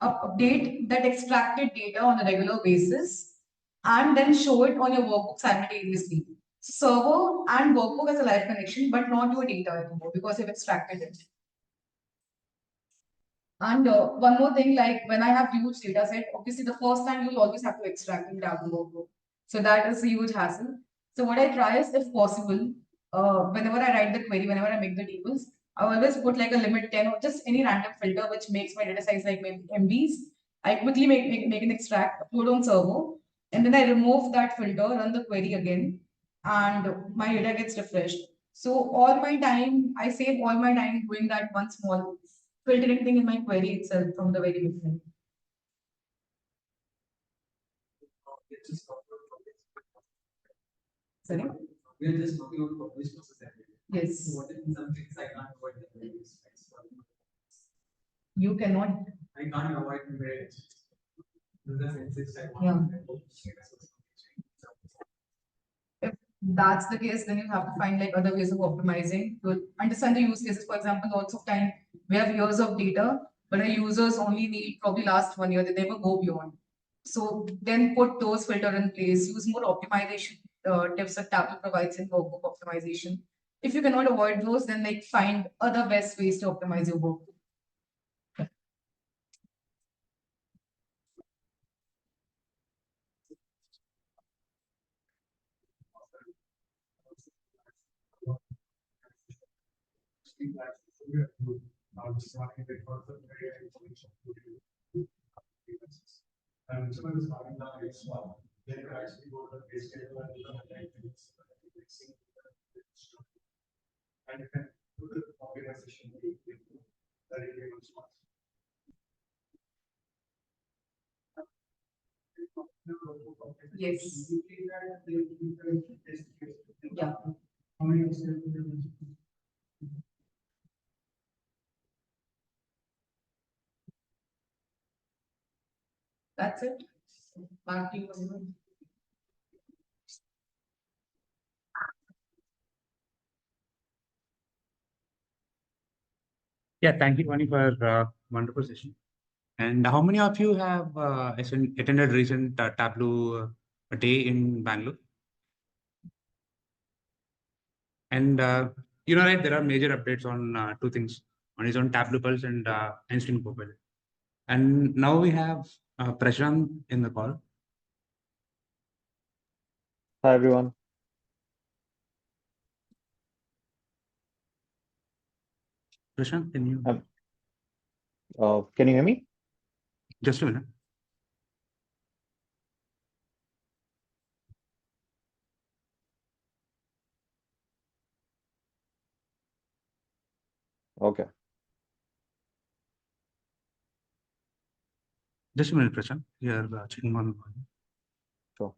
[SPEAKER 4] update that extracted data on a regular basis, and then show it on your workbook simultaneously. Server and workbook has a live connection, but not your data anymore because you've extracted it. And one more thing, like when I have huge data set, obviously the first time you'll always have to extract in Tableau workbook. So that is a huge hassle. So what I try is, if possible, whenever I write the query, whenever I make the tables, I always put like a limit 10 or just any random filter which makes my data size like maybe MBs. I quickly make an extract, upload on server, and then I remove that filter, run the query again, and my data gets refreshed. So all my time, I save all my time doing that one small filtering thing in my query itself from the very beginning. Sorry?
[SPEAKER 3] We are just talking about this process.
[SPEAKER 4] Yes.
[SPEAKER 3] What is some things I can't avoid?
[SPEAKER 4] You cannot.
[SPEAKER 3] I can't avoid the
[SPEAKER 4] Yeah. If that's the case, then you have to find like other ways of optimizing to understand the use cases. For example, lots of time we have years of data, but our users only need probably last 1 year, they never go beyond. So then put those filter in place, use more optimization tips that Tableau provides in workbook optimization. If you cannot avoid those, then like find other best ways to optimize your workbook.
[SPEAKER 3] And someone is starting now, it's small. They can actually go to the base schedule and look at and you can do the organization very, very smart.
[SPEAKER 4] Yes.
[SPEAKER 3] Yeah. How many
[SPEAKER 4] That's it. Back to you.
[SPEAKER 5] Yeah, thank you, Vani, for wonderful session. And how many of you have attended recent Tableau day in Bangalore? And you know, right, there are major updates on two things. One is on Tableau Pulse and Einstein Copilot. And now we have Prashant in the call.
[SPEAKER 6] Hi everyone.
[SPEAKER 5] Prashant, can you
[SPEAKER 6] Can you hear me?
[SPEAKER 5] just a minute?
[SPEAKER 6] Okay.
[SPEAKER 5] Just a minute, Prashant. We are checking on.
[SPEAKER 6] Sure.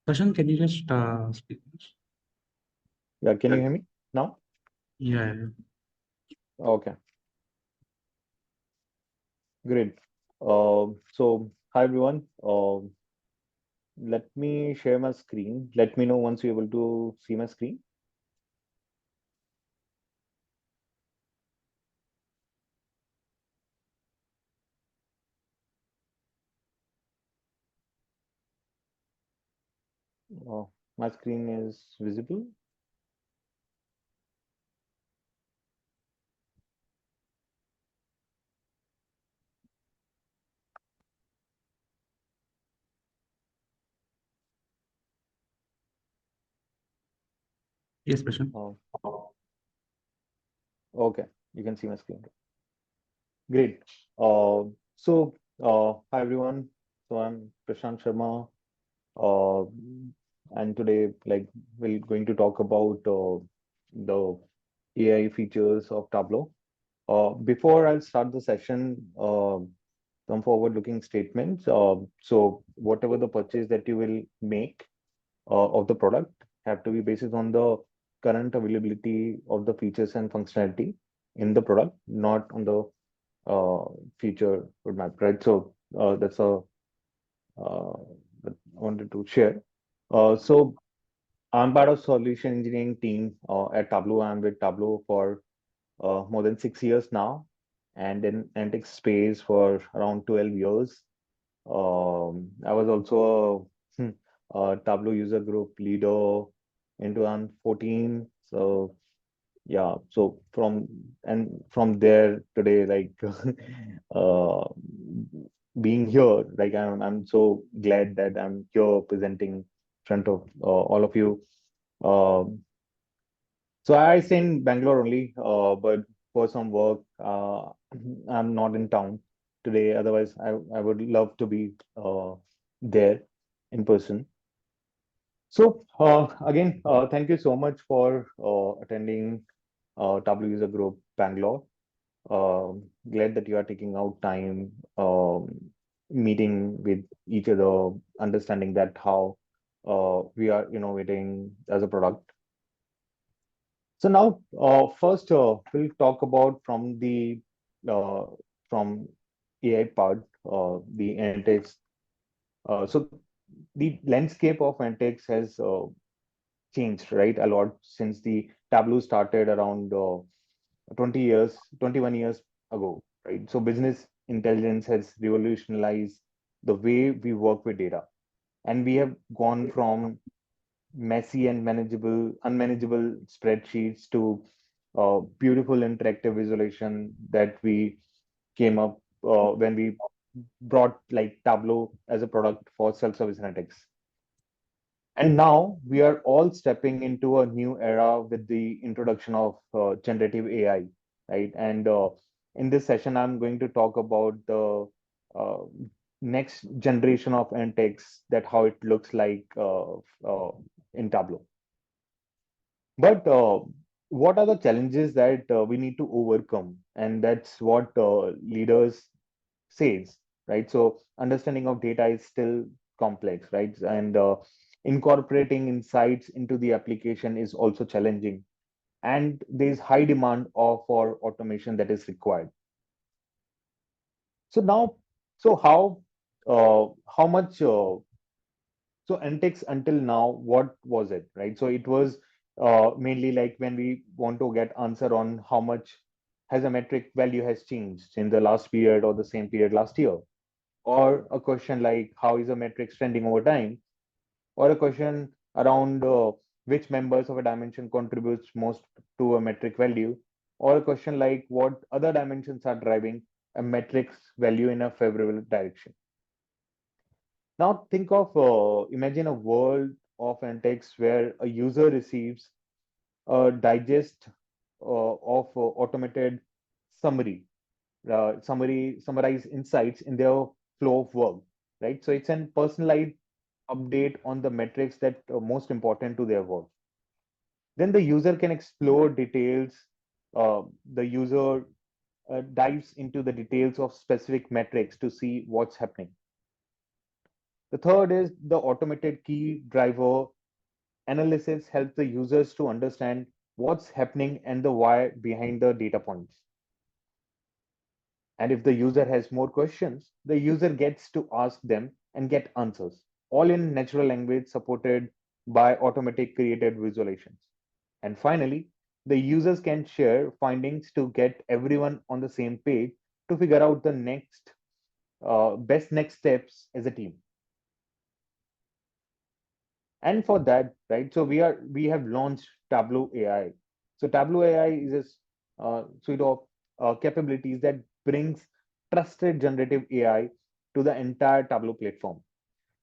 [SPEAKER 5] Prashant, can you just speak?
[SPEAKER 6] Yeah, can you hear me now?
[SPEAKER 5] Yeah.
[SPEAKER 6] Okay. Great. So hi everyone. Let me share my screen. Let me know once you're able to see my screen. My screen is visible.
[SPEAKER 5] Yes, Prashant.
[SPEAKER 6] Okay, you can see my screen. Great. Hi everyone. So I'm Prashant Sharma. Uh, and today, like, we're going to talk about the AI features of Tableau. Before I start the session, some forward-looking statements. So whatever the purchase that you will make of the product have to be based on the current availability of the features and functionality in the product, not on the future roadmap, right? So that's a that I wanted to share. So I'm part of solution engineering team at Tableau. I'm with Tableau for more than 6 years now, and in analytics space for around 12 years. I was also a Tableau user group leader in 2014. So yeah, so from there today, like uh, being here, like I'm so glad that I'm here presenting in front of all of you. Um, so I stay in Bangalore only, but for some work, I'm not in town today. Otherwise, I would love to be there in person. So again, thank you so much for attending Tableau User Group Bangalore. Glad that you are taking out time, meeting with each other, understanding that how we are innovating as a product. So now, first, we'll talk about uh, from AI part, the analytics. So the landscape of analytics has changed, right, a lot since the Tableau started around 21 years ago, right? So business intelligence has revolutionized the way we work with data, and we have gone from messy and unmanageable spreadsheets to beautiful interactive visualization that we came up when we brought like Tableau as a product for self-service analytics. And now we are all stepping into a new era with the introduction of generative AI, right? And in this session, I'm going to talk about the uh, next generation of analytics, that how it looks like in Tableau. But what are the challenges that we need to overcome? And that's what leaders says, right? So understanding of data is still complex, right? And incorporating insights into the application is also challenging. And there's high demand for automation that is required. So now, so how much so Antex until now, what was it, right? So it was mainly like when we want to get answer on how much has a metric value has changed in the last period or the same period last year, or a question like how is a metric trending over time, or a question around which members of a dimension contributes most to a metric value, or a question like what other dimensions are driving a metric's value in a favorable direction. Now think of imagine a world of analytics where a user receives a digest of automated summary, summarize insights in their flow of work, right? So it's a personalized update on the metrics that are most important to their work. Then the user can explore details. The user dives into the details of specific metrics to see what's happening. The third is the automated key driver analysis helps the users to understand what's happening and the why behind the data points. And if the user has more questions, the user gets to ask them and get answers, all in natural language supported by automatic created visualizations. And finally, the users can share findings to get everyone on the same page to figure out the best next steps as a team. And for that, right, so we have launched Tableau AI. So Tableau AI is a suite of capabilities that brings trusted generative AI to the entire Tableau platform.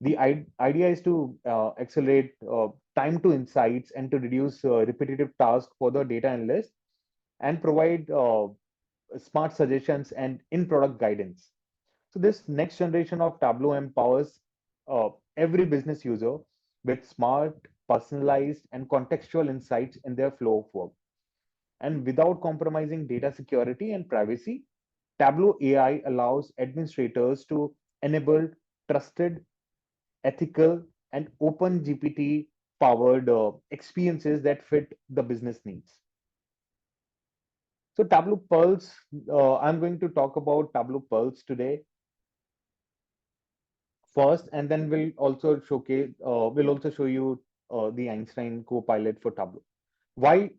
[SPEAKER 6] The idea is to accelerate time to insights and to reduce repetitive tasks for the data analyst and provide smart suggestions and in-product guidance. So this next generation of Tableau empowers every business user with smart, personalized, and contextual insights in their flow of work. And without compromising data security and privacy, Tableau AI allows administrators to enable trusted, ethical, and open GPT powered experiences that fit the business needs. So Tableau Pulse, I'm going to talk about Tableau Pulse today first, and then we'll also show you the Einstein Copilot for Tableau. Why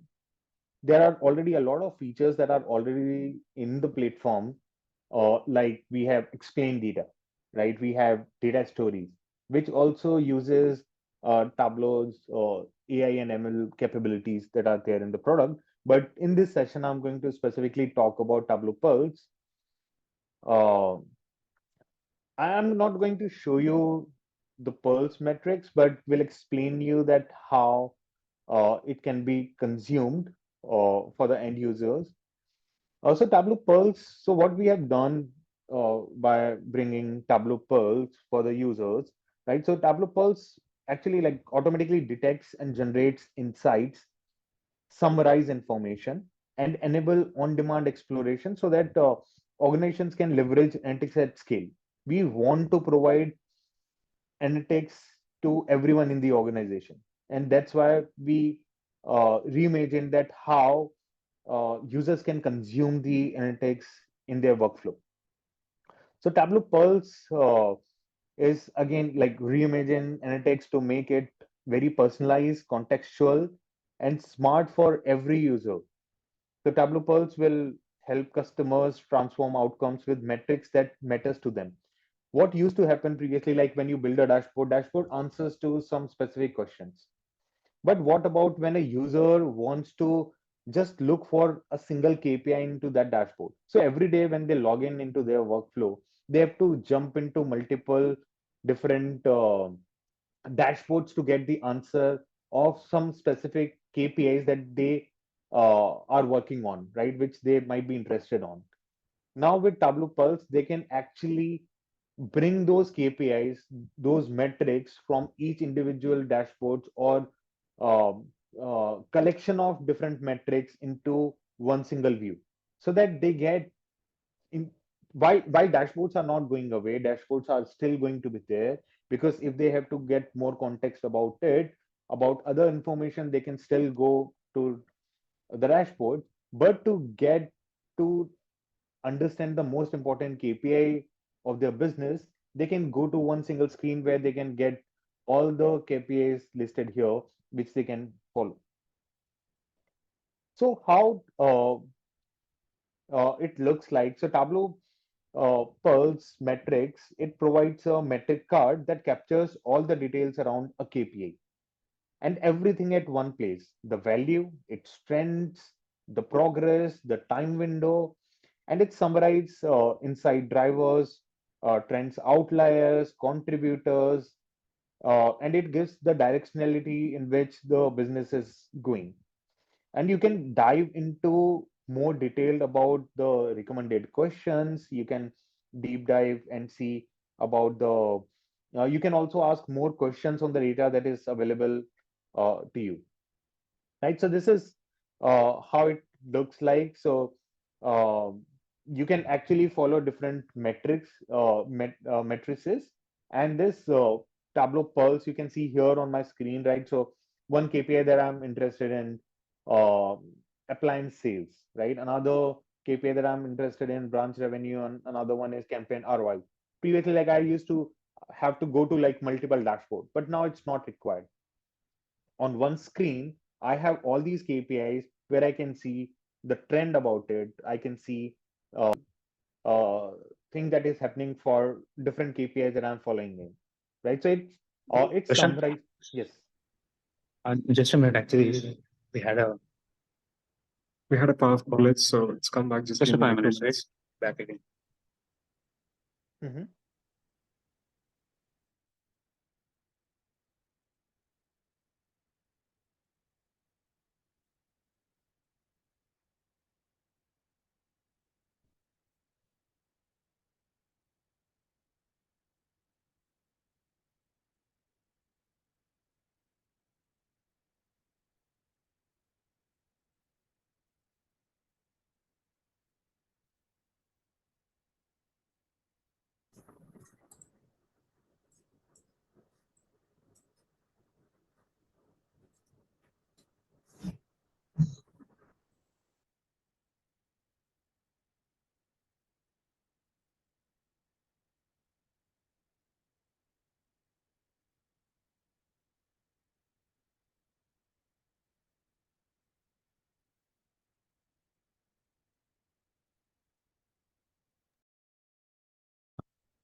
[SPEAKER 6] there are already a lot of features that are already in the platform, like we have explained data, right? We have data stories, which also uses Tableau's AI and ML capabilities that are there in the product. But in this session, I'm going to specifically talk about Tableau Pulse. Uh, I am not going to show you the Pulse metrics, but will explain you that how it can be consumed for the end users. Also, Tableau Pulse. So what we have done by bringing Tableau Pulse for the users, right? So Tableau Pulse actually like automatically detects and generates insights, summarize information, and enable on-demand exploration so that organizations can leverage analytics at scale. We want to provide analytics to everyone in the organization, and that's why we reimagined that how users can consume the analytics in their workflow. So Tableau Pulse is again like reimagine analytics to make it very personalized, contextual, and smart for every user. So Tableau Pulse will help customers transform outcomes with metrics that matters to them. What used to happen previously, like when you build a dashboard answers to some specific questions. But what about when a user wants to just look for a single KPI into that dashboard? So every day when they log in into their workflow, they have to jump into multiple different dashboards to get the answer of some specific KPIs that they are working on, right? Which they might be interested on. Now with Tableau Pulse, they can actually bring those KPIs, those metrics from each individual dashboards or uh, collection of different metrics into one single view, so that they get in. Why dashboards are not going away, dashboards are still going to be there, because if they have to get more context about it, about other information, they can still go to the dashboard. But to get to understand the most important KPI of their business, they can go to one single screen where they can get all the KPIs listed here, which they can follow. So how it looks like. So Tableau Pulse metrics, it provides a metric card that captures all the details around a KPI and everything at one place: the value, its trends, the progress, the time window, and it summarizes inside drivers, trends, outliers, contributors, and it gives the directionality in which the business is going. And you can dive into more detailed about the recommended questions. You can deep dive and see about the you can also ask more questions on the data that is available to you, right? So this is how it looks like. So uh, you can actually follow different metrics, matrices, and this Tableau Pulse you can see here on my screen, right? So one KPI that I'm interested in, uh, appliance sales, right? Another KPI that I'm interested in, branch revenue, and another one is campaign ROI. Previously, like I used to have to go to like multiple dashboard, but now it's not required. On one screen, I have all these KPIs where I can see the trend about it. I can see uh, thing that is happening for different KPIs that I'm following in, right? So it's
[SPEAKER 5] Prashant,
[SPEAKER 6] summarized. Yes.
[SPEAKER 5] just a minute. Actually, we had a
[SPEAKER 7] We had a power glitch, so it's come back. Just
[SPEAKER 5] just
[SPEAKER 7] give
[SPEAKER 5] a
[SPEAKER 7] me
[SPEAKER 5] five
[SPEAKER 7] like 2
[SPEAKER 5] minutes, right?
[SPEAKER 7] minutes.
[SPEAKER 5] Back again.
[SPEAKER 6] Hmm.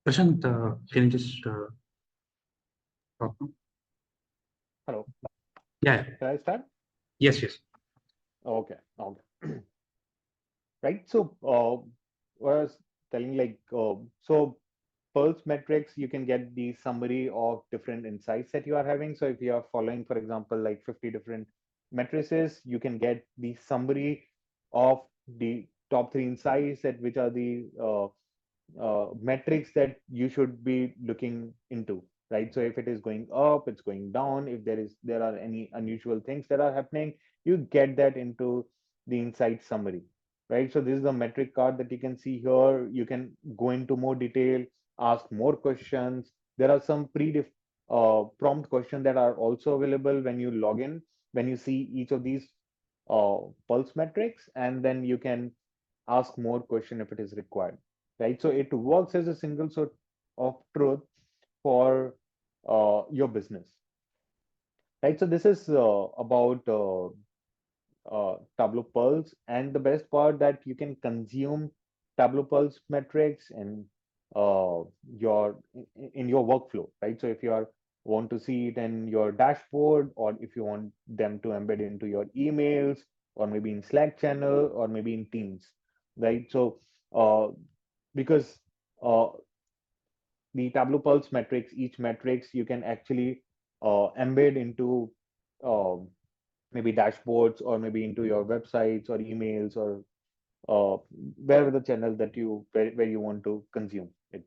[SPEAKER 5] Prashant, can you just talk now?
[SPEAKER 6] Hello.
[SPEAKER 5] Yeah.
[SPEAKER 6] Can I start?
[SPEAKER 5] Yes. Yes.
[SPEAKER 6] Okay. Okay. Right. So what I was telling, like, so Pulse metrics, you can get the summary of different insights that you are having. So if you are following, for example, like 50 different matrices, you can get the summary of the top three insights, that which are the metrics that you should be looking into, right? So if it is going up, it's going down, if there are any unusual things that are happening, you get that into the insight summary, right? So this is the metric card that you can see here. You can go into more detail, ask more questions. There are some prompt questions that are also available when you log in, when you see each of these pulse metrics, and then you can ask more question if it is required, right? So it works as a single source of truth for your business, right? So this is about Tableau Pulse, and the best part that you can consume Tableau Pulse metrics in your workflow, right? So if you are want to see it in your dashboard, or if you want them to embed into your emails, or maybe in Slack channel, or maybe in Teams, right? So because the Tableau Pulse metrics, each metrics you can actually embed into maybe dashboards, or maybe into your websites or emails, or wherever the channel that where you want to consume it.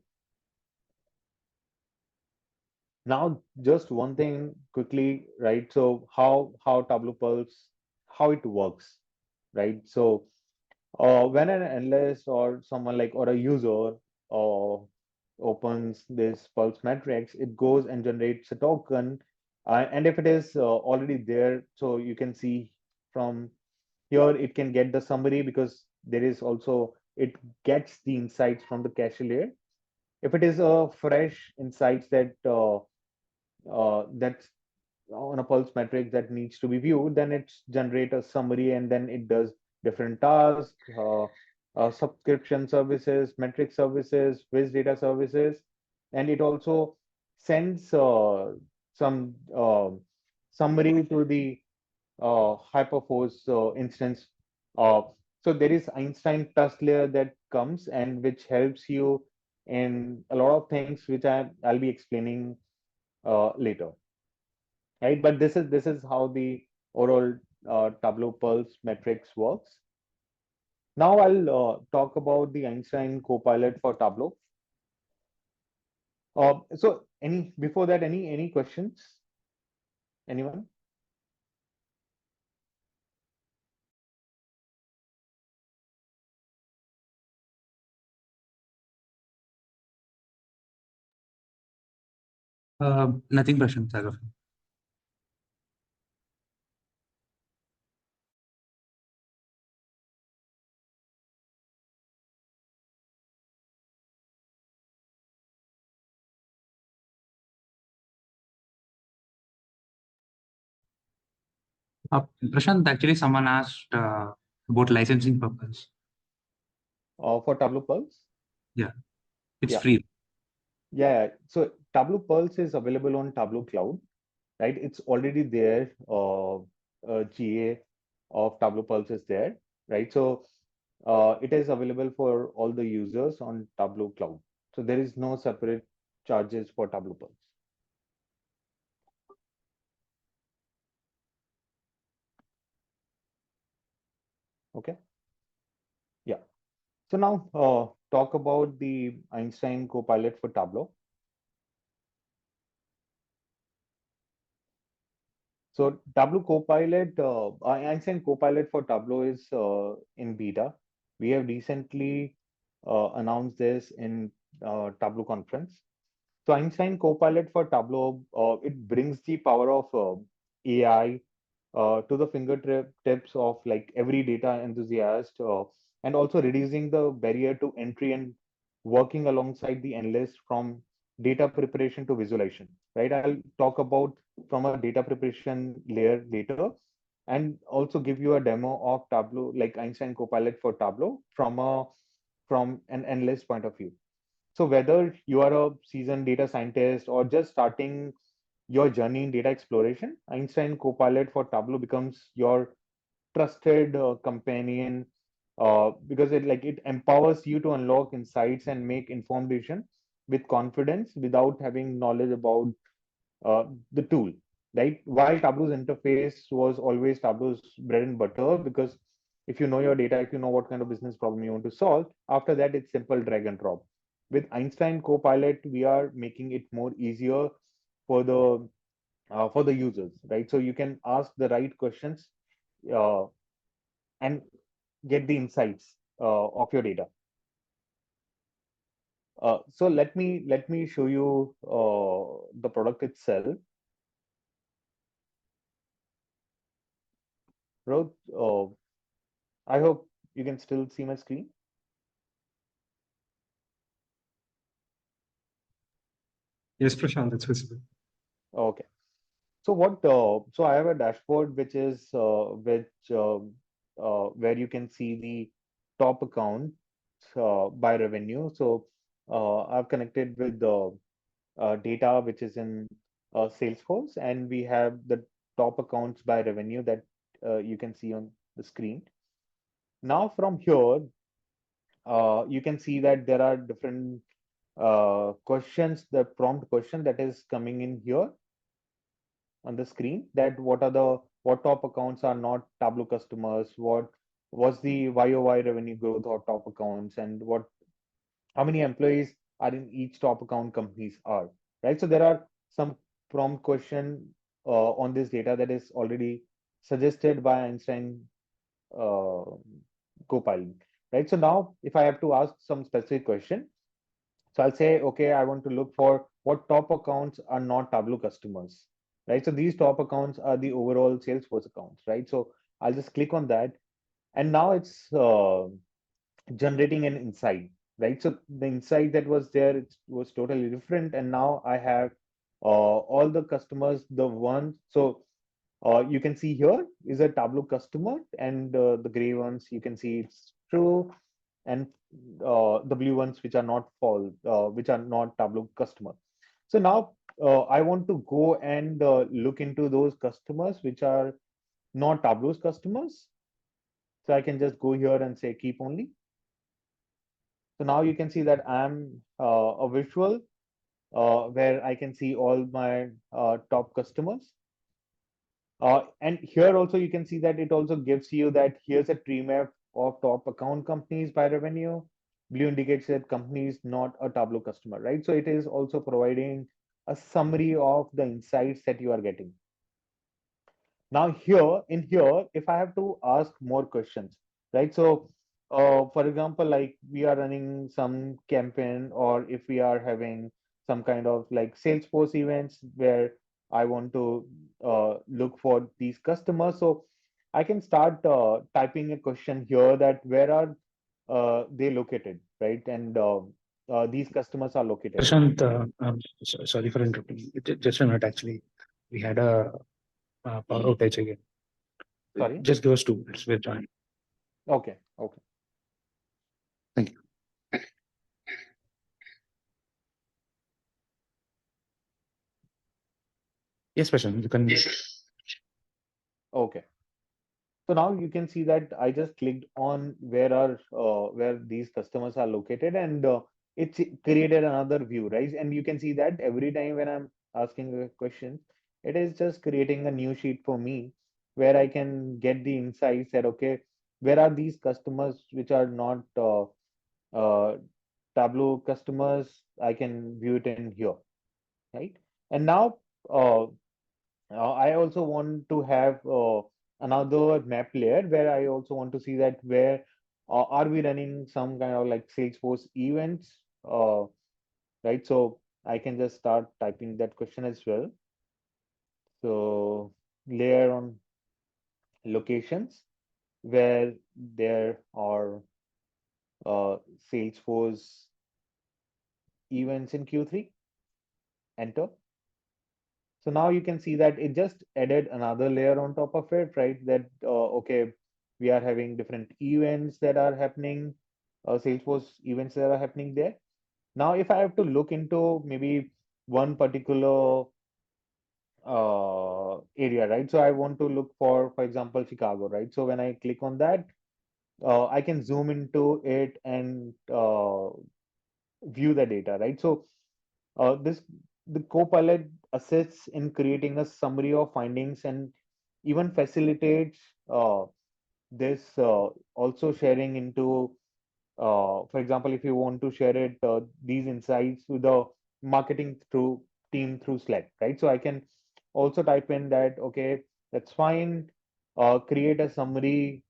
[SPEAKER 6] Now, just one thing quickly, right? So how Tableau Pulse, how it works, right? So when an analyst or someone like, or a user uh, opens this Pulse metrics, it goes and generates a token, and if it is already there, so you can see from here it can get the summary, because there is also, it gets the insights from the cache layer. If it is a fresh insights that's on a pulse metric that needs to be viewed, then it's generate a summary, and then it does different tasks, subscription services, metric services, wiz data services, and it also sends some summary to the Hyperforce instance. Uh, so there is Einstein trust layer that comes, and which helps you in a lot of things, which I'll be explaining later, right? But this is how the overall Tableau Pulse metrics works. Now I'll talk about the Einstein Copilot for Tableau. So any before that, any questions? Anyone?
[SPEAKER 5] Nothing, Prashant, as of now. Prashant, actually, someone asked about licensing purpose.
[SPEAKER 6] For Tableau Pulse?
[SPEAKER 5] Yeah, it's
[SPEAKER 6] Yeah.
[SPEAKER 5] free.
[SPEAKER 6] Yeah. So Tableau Pulse is available on Tableau Cloud, right? It's already there. GA of Tableau Pulse is there, right? So it is available for all the users on Tableau Cloud. So there is no separate charges for Tableau Pulse. Okay. Yeah. So now talk about the Einstein Copilot for Tableau. So Tableau Copilot, Einstein Copilot for Tableau is in beta. We have recently announced this in Tableau conference. So Einstein Copilot for Tableau, it brings the power of AI to the fingertips of like every data enthusiast, and also reducing the barrier to entry and working alongside the analyst from data preparation to visualization, right? I'll talk about from a data preparation layer later, and also give you a demo of Tableau, like Einstein Copilot for Tableau from an analyst point of view. So whether you are a seasoned data scientist or just starting your journey in data exploration, Einstein Copilot for Tableau becomes your trusted companion, because it empowers you to unlock insights and make informed decisions with confidence without having knowledge about the tool, right? While Tableau's interface was always Tableau's bread and butter, because if you know your data, if you know what kind of business problem you want to solve, after that it's simple drag and drop. With Einstein Copilot, we are making it more easier for the users, right? So you can ask the right questions uh, and get the insights of your data. So let me show you the product itself. Rohit, I hope you can still see my screen.
[SPEAKER 7] Yes, Prashant, it's visible.
[SPEAKER 6] Okay. So so I have a dashboard which is where you can see the top account by revenue. So I've connected with the data which is in Salesforce, and we have the top accounts by revenue that you can see on the screen. Now from here, you can see that there are different questions, the prompt question that is coming in here on the screen, that what top accounts are not Tableau customers, what was the YOY revenue growth or top accounts, and how many employees are in each top account companies are, right? So there are some prompt question on this data that is already suggested by Einstein uh, Copilot, right? So now if I have to ask some specific question, so I'll say, okay, I want to look for what top accounts are not Tableau customers, right? So these top accounts are the overall Salesforce accounts, right? So I'll just click on that, and now it's generating an insight, right? So the insight that was there, it was totally different, and now I have all the customers, the ones. So you can see here is a Tableau customer, and the gray ones you can see it's true, and the blue ones which are not false, which are not Tableau customer. So now I want to go and look into those customers which are not Tableau's customers. So I can just go here and say keep only. So now you can see that I'm a visual where I can see all my top customers. And here also you can see that it also gives you that here's a tree map of top account companies by revenue. Blue indicates that company is not a Tableau customer, right? So it is also providing a summary of the insights that you are getting. Now here, if I have to ask more questions, right? So for example, like we are running some campaign, or if we are having some kind of like Salesforce events where I want to look for these customers. So I can start typing a question here that where are they located, right? And these customers are located.
[SPEAKER 5] Prashant, sorry for interrupting. Just a minute, actually. We had a power outage again.
[SPEAKER 6] Sorry.
[SPEAKER 5] Just give us 2 minutes. We're joining.
[SPEAKER 6] Okay. Okay.
[SPEAKER 5] Thank you. Yes, Prashant, you can.
[SPEAKER 6] Okay. So now you can see that I just clicked on where these customers are located, and it's created another view, right? And you can see that every time when I'm asking a question, it is just creating a new sheet for me where I can get the insights that okay, where are these customers which are not uh, Tableau customers? I can view it in here, right? And now uh, I also want to have another map layer where I also want to see that where are we running some kind of like Salesforce events, right? So I can just start typing that question as well. So layer on locations where there are Salesforce events in Q3, enter. So now you can see that it just added another layer on top of it, right? That, okay, we are having different events that are happening, Salesforce events that are happening there. Now, if I have to look into maybe one particular area, right? So I want to look for example, Chicago, right? So when I click on that, I can zoom into it and view the data, right? So this the Copilot assists in creating a summary of findings and even facilitates this also sharing into, for example, if you want to share it these insights with the marketing through team through Slack, right? So I can also type in that, okay, that's fine. Create a summary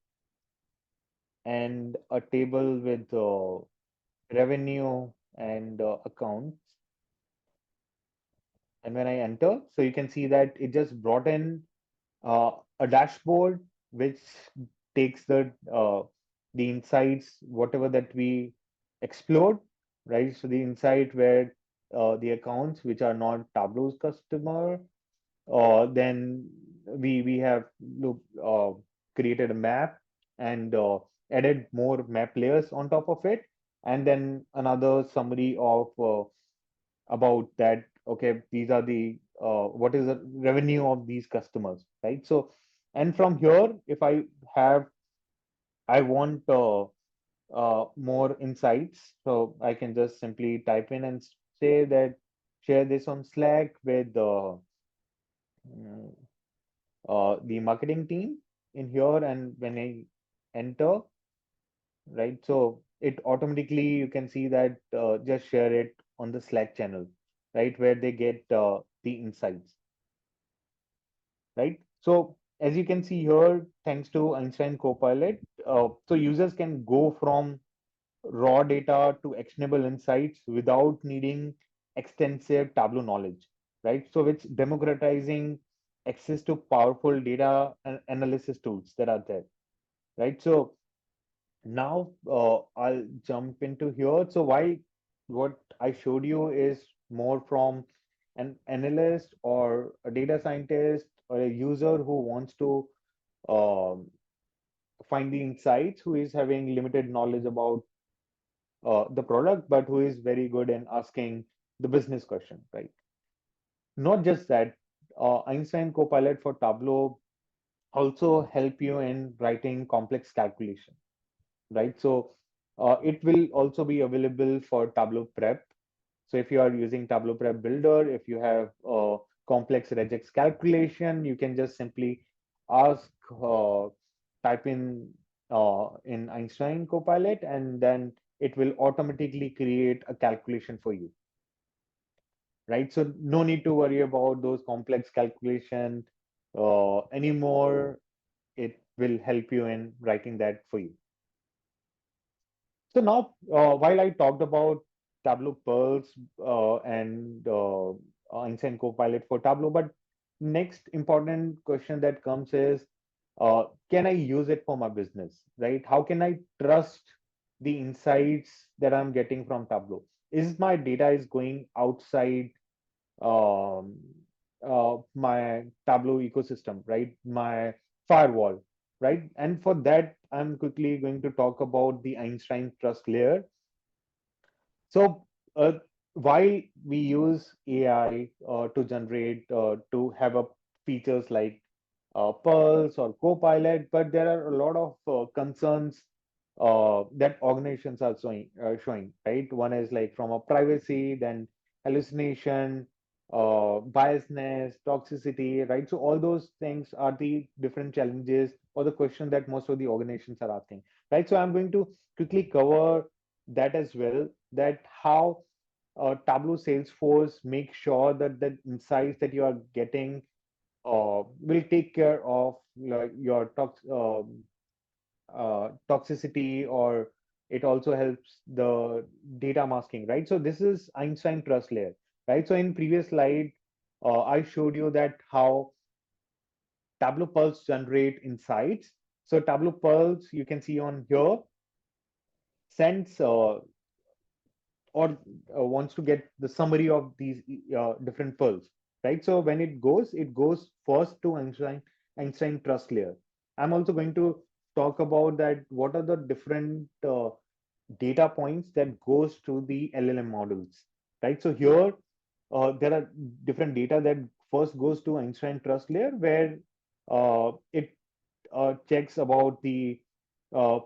[SPEAKER 6] and a table with revenue and accounts. And when I enter, so you can see that it just brought in a dashboard which takes the insights, whatever that we explored, right? So the insight where the accounts which are not Tableau's customer, then we have created a map and added more map layers on top of it, and then another summary of about that, okay, these are the what is the revenue of these customers, right? So, and from here, if I want more insights, so I can just simply type in and say that share this on Slack with mm, the marketing team in here, and when I enter, right? So it automatically, you can see that just share it on the Slack channel, right? Where they get the insights, right? So as you can see here, thanks to Einstein Copilot, so users can go from raw data to actionable insights without needing extensive Tableau knowledge, right? So it's democratizing access to powerful data and analysis tools that are there, right? So now I'll jump into here. So why what I showed you is more from an analyst or a data scientist or a user who wants to um, find the insights, who is having limited knowledge about the product, but who is very good in asking the business question, right? Not just that, Einstein Copilot for Tableau also help you in writing complex calculation, right? So it will also be available for Tableau Prep. So if you are using Tableau Prep Builder, if you have complex regex calculation, you can just simply ask, type in Einstein Copilot, and then it will automatically create a calculation for you, right? So no need to worry about those complex calculation anymore. It will help you in writing that for you. So now, while I talked about Tableau Pearls and Einstein Copilot for Tableau, but next important question that comes is, can I use it for my business, right? How can I trust the insights that I'm getting from Tableau? Is my data is going outside um, my Tableau ecosystem, right? My firewall, right? And for that, I'm quickly going to talk about the Einstein trust layer. So, while we use AI to generate, to have a features like Pulse or Copilot, but there are a lot of concerns that organizations are showing, right? One is like from a privacy, then hallucination, biasness, toxicity, right? So all those things are the different challenges or the question that most of the organizations are asking, right? So I'm going to quickly cover that as well, that how Tableau Salesforce make sure that the insights that you are getting will take care of like your toxicity, or it also helps the data masking, right? So this is Einstein trust layer, right? So in previous slide, I showed you that how Tableau Pulse generate insights. So Tableau Pulse, you can see on here, sends or wants to get the summary of these different pearls, right? So when it goes first to Einstein trust layer. I'm also going to talk about that what are the different data points that goes to the LLM models, right? So here there are different data that first goes to Einstein trust layer, where it checks about the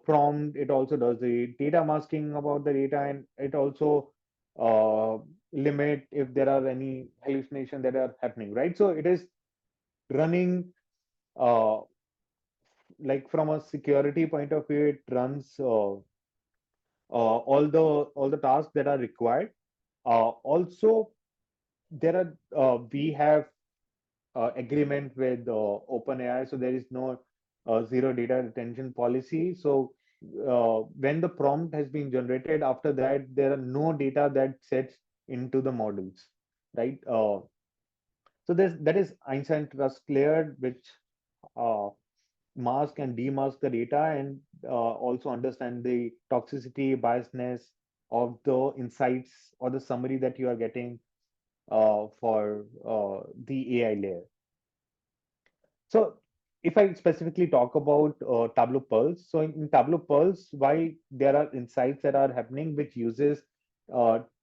[SPEAKER 6] prompt. It also does the data masking about the data, and it also uh, limit if there are any hallucination that are happening, right? So it is running uh, like from a security point of view, it runs all the tasks that are required. Also, there are we have agreement with OpenAI, so there is no zero data retention policy. So when the prompt has been generated, after that there are no data that sets into the models, right? So that is Einstein trust layer, which uh, mask and demask the data, and also understand the toxicity, biasness of the insights or the summary that you are getting for the AI layer. So if I specifically talk about Tableau Pulse, so in Tableau Pulse, why there are insights that are happening which uses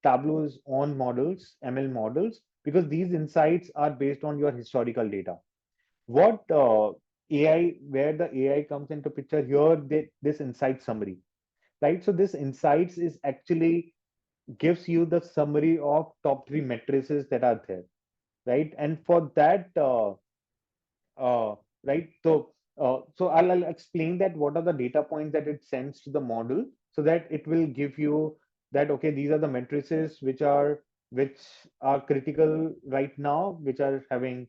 [SPEAKER 6] Tableau's own models, ML models, because these insights are based on your historical data. What AI, where the AI comes into picture here, this insight summary, right? So this insights is actually gives you the summary of top three matrices that are there, right? And for that, uh, right? So I'll explain that what are the data points that it sends to the model, so that it will give you that, okay, these are the matrices which are critical right now, which are having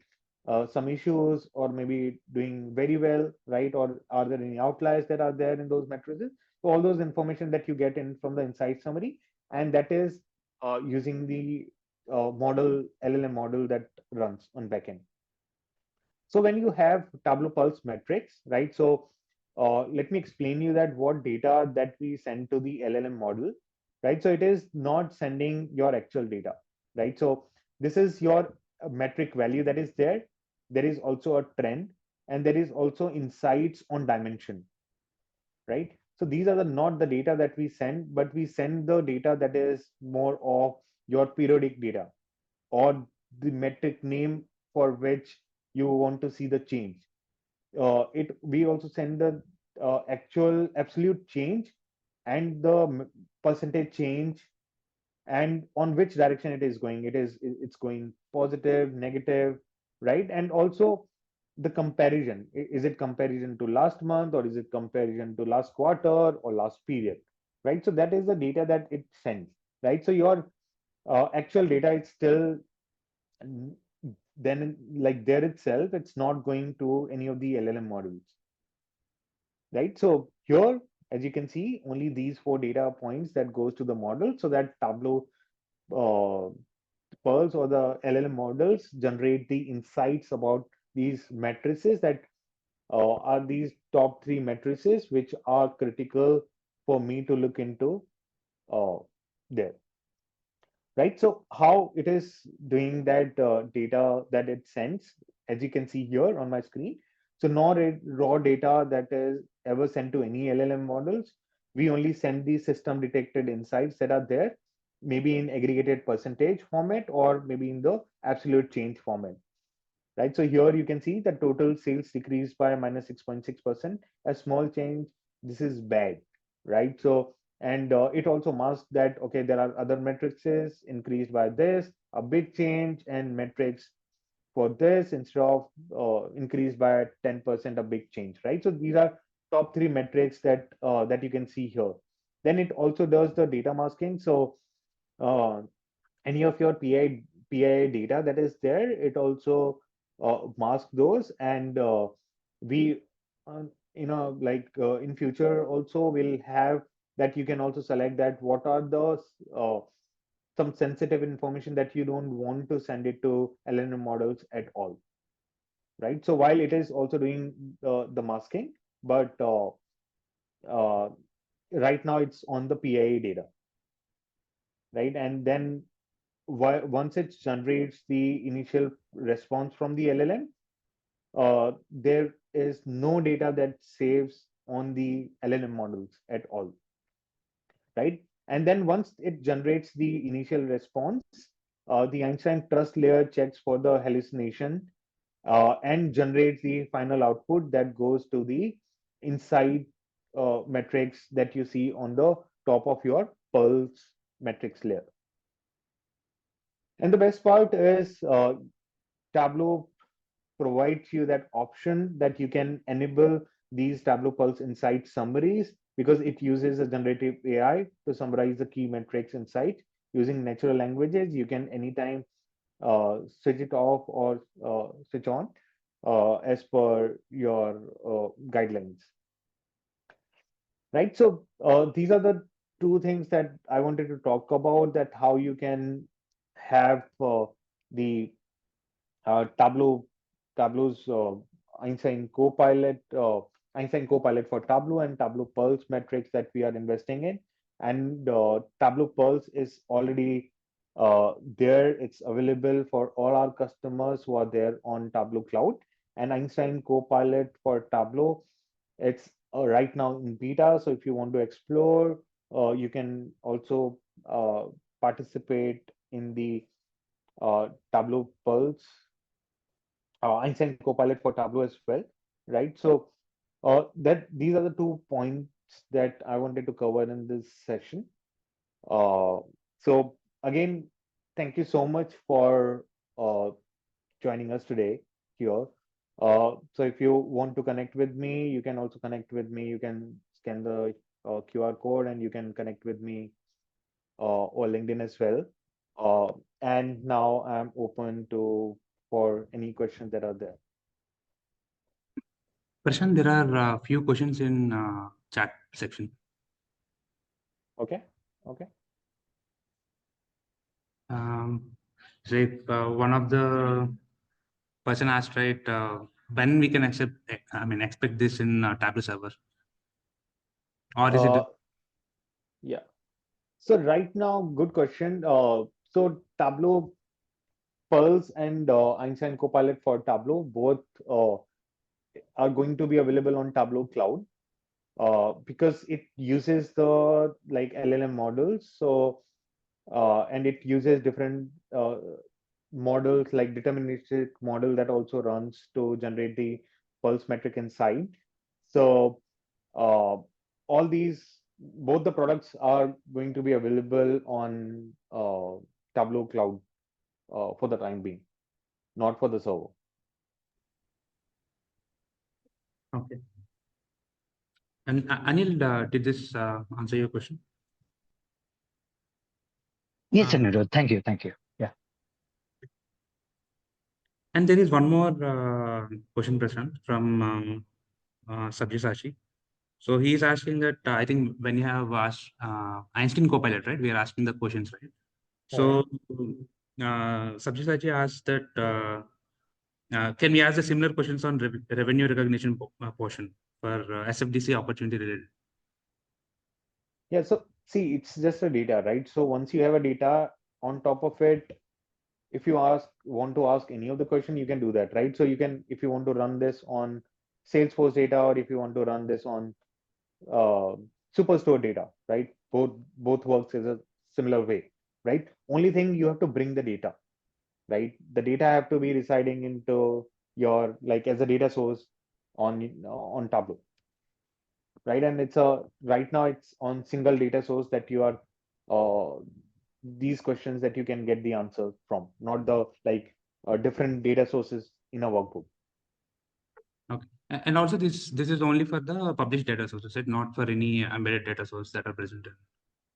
[SPEAKER 6] some issues or maybe doing very well, right? Or are there any outliers that are there in those matrices? So all those information that you get in from the insight summary, and that is using the model LLM model that runs on backend. So when you have Tableau Pulse metrics, right? So let me explain you that what data that we send to the LLM model, right? So it is not sending your actual data, right? So this is your metric value that is there. There is also a trend, and there is also insights on dimension, right? So these are the not the data that we send, but we send the data that is more of your periodic data, or the metric name for which you want to see the change. It we also send the actual absolute change and the percentage change, and on which direction it is going. It's going positive, negative, right? And also the comparison. Is it comparison to last month, or is it comparison to last quarter or last period, right? So that is the data that it sends, right? So your actual data is still then like there itself, it's not going to any of the LLM models, right? So here, as you can see, only these four data points that goes to the model, so that Tableau uh, Pearls or the LLM models generate the insights about these matrices that are these top three matrices which are critical for me to look into uh, there. Right? So how it is doing that data that it sends, as you can see here on my screen. So no raw data that is ever sent to any LLM models. We only send the system detected insights that are there, maybe in aggregated percentage format or maybe in the absolute change format. Right? So here you can see the total sales decreased by minus 6.6%. A small change, this is bad, right? So, and it also masks that, okay, there are other matrices increased by this, a big change, and metrics for this instead of increased by 10%, a big change, right? So these are top three metrics that you can see here. Then it also does the data masking. So uh, any of your PI data that is there, it also masks those, and we, like in future also will have that you can also select that what are the some sensitive information that you don't want to send it to LLM models at all, right? So while it is also doing the masking, but uh, right now it's on the PIA data, right? And then once it generates the initial response from the LLM, there is no data that saves on the LLM models at all, right? And then once it generates the initial response, the Einstein trust layer checks for the hallucination and generates the final output that goes to the inside metrics that you see on the top of your pulse metrics layer. And the best part is Tableau provides you that option that you can enable these Tableau Pulse Insight summaries, because it uses a generative AI to summarize the key metrics insight using natural languages. You can anytime switch it off or switch on as per your guidelines. Right. So these are the two things that I wanted to talk about, that how you can have the Tableau's Einstein Copilot for Tableau and Tableau Pulse metrics that we are investing in. And Tableau Pulse is already there. It's available for all our customers who are there on Tableau Cloud. And Einstein Copilot for Tableau, it's right now in beta. So if you want to explore, you can also participate in the Tableau Pulse, Einstein Copilot for Tableau as well, right? So that these are the 2 points that I wanted to cover in this session. So again, thank you so much for uh, joining us today here. So if you want to connect with me, you can also connect with me. You can scan the QR code and you can connect with me or LinkedIn as well. And now I'm open to for any questions that are there.
[SPEAKER 5] Prashant, there are a few questions in chat section.
[SPEAKER 6] Okay. Okay.
[SPEAKER 5] So if one of the person asked, right, when we can expect this in Tableau server, or is it?
[SPEAKER 6] Yeah. So right now, good question. So Tableau Pulse and Einstein Copilot for Tableau both are going to be available on Tableau Cloud because it uses the like LLM models. So and it uses different models like deterministic model that also runs to generate the pulse metric inside. So all these both the products are going to be available on Tableau Cloud for the time being, not for the server.
[SPEAKER 5] Okay. And Anil, did this answer your question?
[SPEAKER 2] Yes, Anirudh. Thank you. Thank you. Yeah.
[SPEAKER 5] And there is one more question, Prashant, from Sabyasachi. So he is asking that I think when you have asked Einstein Copilot, right? We are asking the questions, right? So Sabyasachi asked that can we ask the similar questions on revenue recognition portion for SFDC opportunity related?
[SPEAKER 6] Yeah, so see, it's just a data, right? So once you have a data on top of it, if you want to ask any of the question, you can do that, right? So you can, if you want to run this on Salesforce data, or if you want to run this on uh, Superstore data, right? Both works as a similar way, right? Only thing you have to bring the data, right? The data have to be residing into your like as a data source on Tableau, right? And it's a right now it's on single data source that you are these questions that you can get the answer from, not the like different data sources in a workbook.
[SPEAKER 5] Okay. And also this is only for the published data sources, right? Not for any embedded data source that are present in.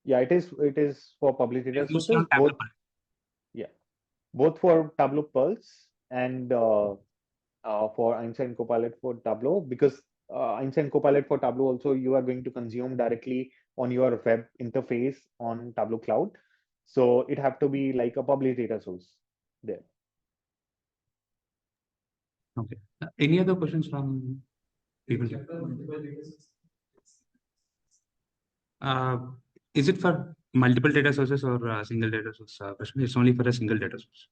[SPEAKER 6] Yeah, it is for public data
[SPEAKER 5] It's mostly
[SPEAKER 6] sources,
[SPEAKER 5] on Tableau.
[SPEAKER 6] yeah, both for Tableau Pulse and for Einstein Copilot for Tableau, because Einstein Copilot for Tableau also you are going to consume directly on your web interface on Tableau Cloud. So it have to be like a public data source there.
[SPEAKER 5] Okay. Any other questions from people? Uh, is it for multiple data sources or single data source? It's only for a single data source.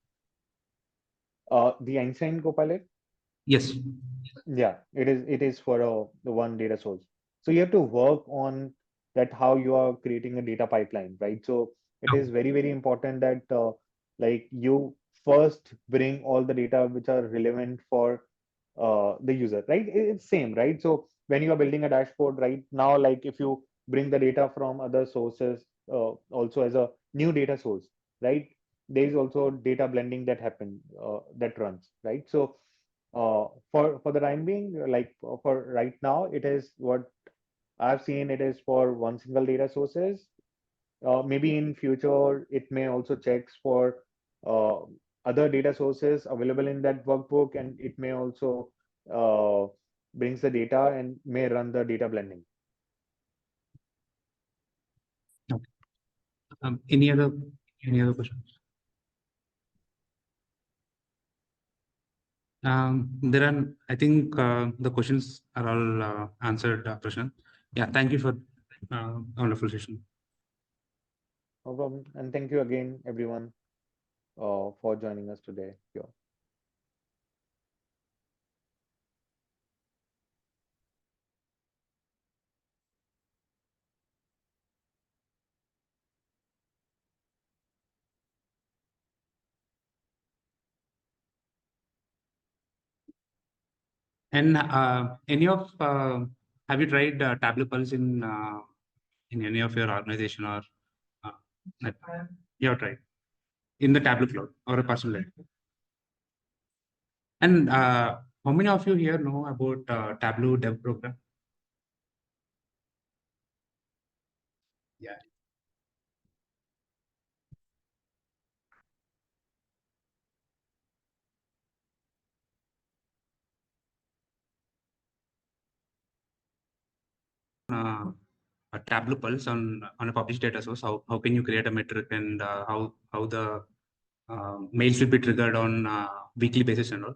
[SPEAKER 6] The Einstein Copilot,
[SPEAKER 5] Yes.
[SPEAKER 6] yeah, it is for the one data source. So you have to work on that how you are creating a data pipeline, right? So it is very, very important that like you first bring all the data which are relevant for the user, right? It's same, right? So when you are building a dashboard right now, like if you bring the data from other sources also as a new data source, right? There is also data blending that happen that runs, right? So for the time being, like for right now, it is what I've seen. It is for one single data sources. Maybe in future, it may also checks for uh, other data sources available in that workbook, and it may also uh, brings the data and may run the data blending.
[SPEAKER 5] Okay. Any other questions? There are, I think the questions are all answered, Prashant. Yeah, thank you for wonderful session.
[SPEAKER 6] No problem. And thank you again, everyone, for joining us today here.
[SPEAKER 5] And have you tried Tableau Pulse in any of your organization or you have tried in the Tableau cloud or a personal level? And how many of you here know about Tableau dev program? Yeah. A Tableau Pulse on a published data source. How can you create a metric and how the mails will be triggered on weekly basis and all.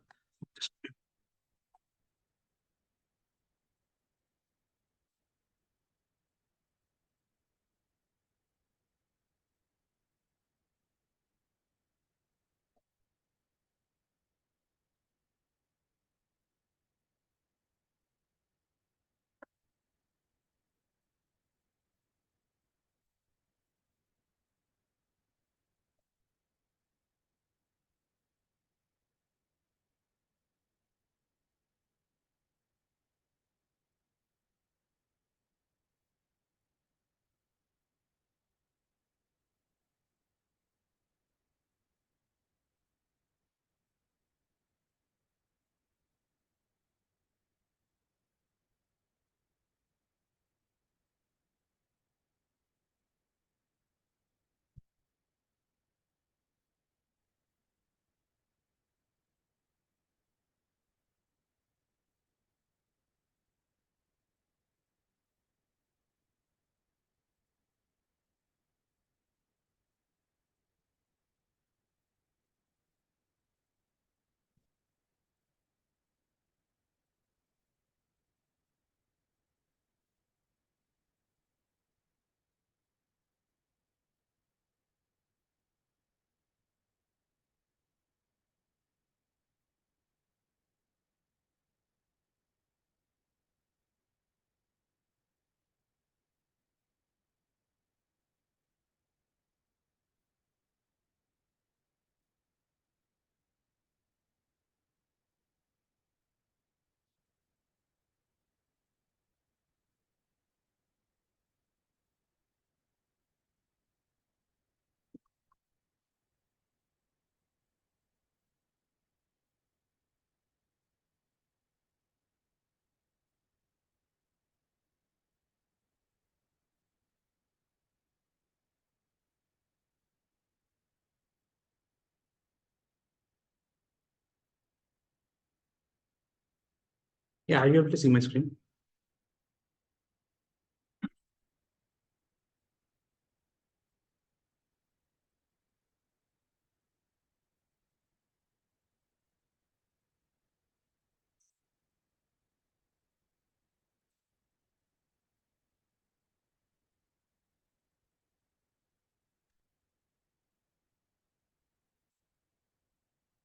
[SPEAKER 5] Yeah, are you able to see my screen?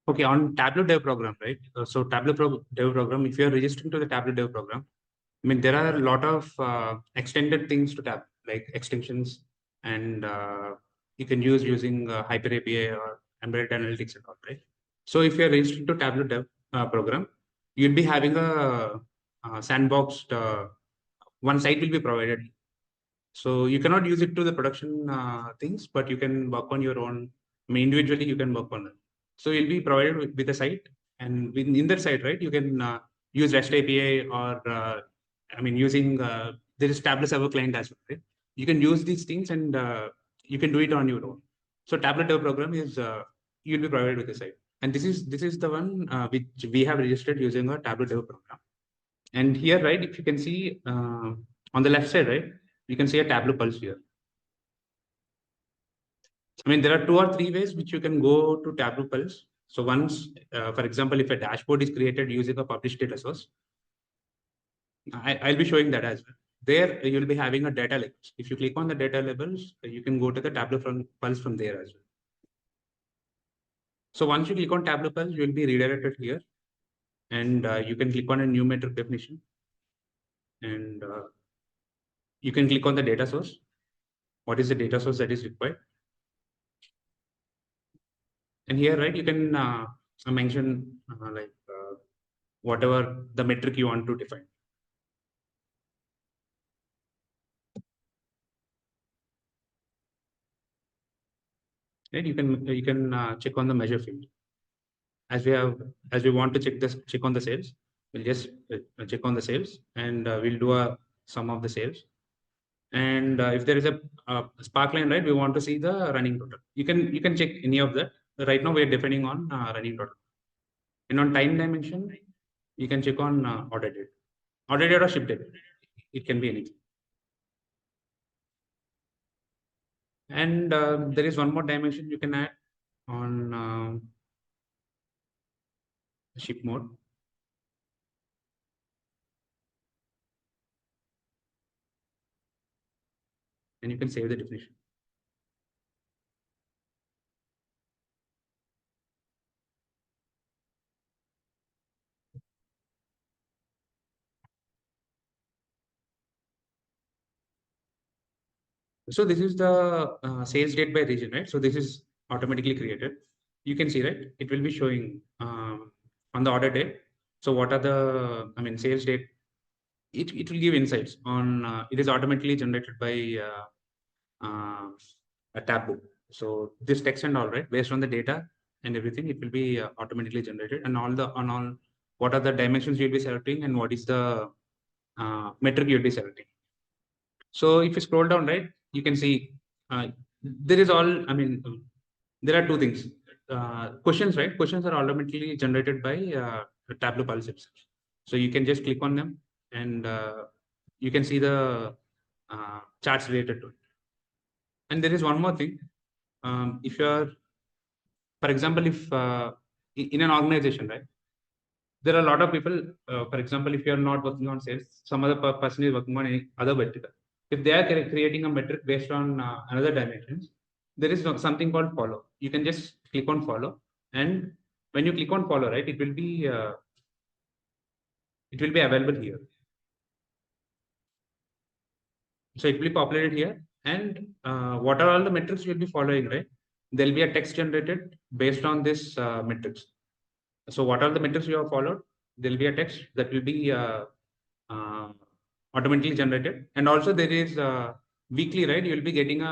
[SPEAKER 5] Okay, on Tableau dev program, right? So dev program, if you're registering to the Tableau dev program, I mean, there are a lot of extended things to Tableau, like extensions, and you can use using Hyper API or embedded analytics and all, right? So if you're registering to Tableau dev program, you'll be having a sandboxed, one site will be provided. So you cannot use it to the production things, but you can work on your own. I mean, individually, you can work on it. So you'll be provided with a site, and in that site, right, you can use REST API or I mean, using there is Tableau server client as well, right? You can use these things and you can do it on your own. So Tableau dev program is you'll be provided with a site, and this is the one which we have registered using a Tableau dev program. And here, right, if you can see on the left side, right, you can see a Tableau Pulse here. I mean, there are 2 or 3 ways which you can go to Tableau Pulse. So once, for example, if a dashboard is created using a published data source, I'll be showing that as well. There, you'll be having a data labels. If you click on the data labels, you can go to the Tableau Pulse from there as well. So once you click on Tableau Pulse, you'll be redirected here, and you can click on a new metric definition, and you can click on the data source. What is the data source that is required? And here, right, you can mention whatever the metric you want to define. Right? You can check on the measure field. As we want to check on the sales, we'll just check on the sales, and we'll do a sum of the sales. And if there is a spark line, right, we want to see the running total. You can check any of that. Right now we are defining on running total. And on time dimension, you can check on order date or ship date. It can be anything. And there is one more dimension you can add on ship mode. And you can save the definition. So this is the sales date by region, right? So this is automatically created. You can see, right? It will be showing on the order date. So what are the, sales date? It will give insights on, it is automatically generated by a Tableau. So this text and all, right, based on the data and everything, it will be automatically generated, and all what are the dimensions you'll be selecting and what is the metric you'll be selecting. So if you scroll down, right, you can see there is all, there are two things. Questions, right? Questions are automatically generated by Tableau Pulse itself. So you can just click on them, and you can see the charts related to it. And there is one more thing. If you're, for example, if in an organization, right, there are a lot of people, for example, if you're not working on sales, some other person is working on any other vertical. If they are creating a metric based on another dimensions, there is something called follow. You can just click on follow, and when you click on follow, right, it will be available here. So it will be populated here, and what are all the metrics you will be following, right? There'll be a text generated based on this metrics. So what are the metrics you have followed? There'll be a text that will be automatically generated, and also there is weekly, right? You will be getting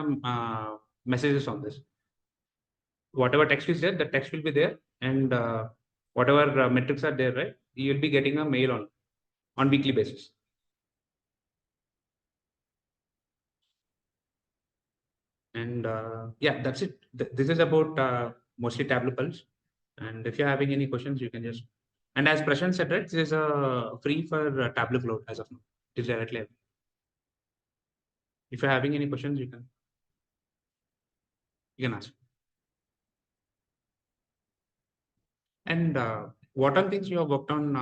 [SPEAKER 5] messages on this. Whatever text is there, the text will be there, and whatever metrics are there, right? You will be getting a mail on weekly basis. And yeah, that's it. This is about mostly Tableau Pulse. And if you're having any questions, you can just. And as Prashant said, right, this is free for Tableau Cloud as of now. It is directly available. If you're having any questions, you can ask. And what are things you have worked on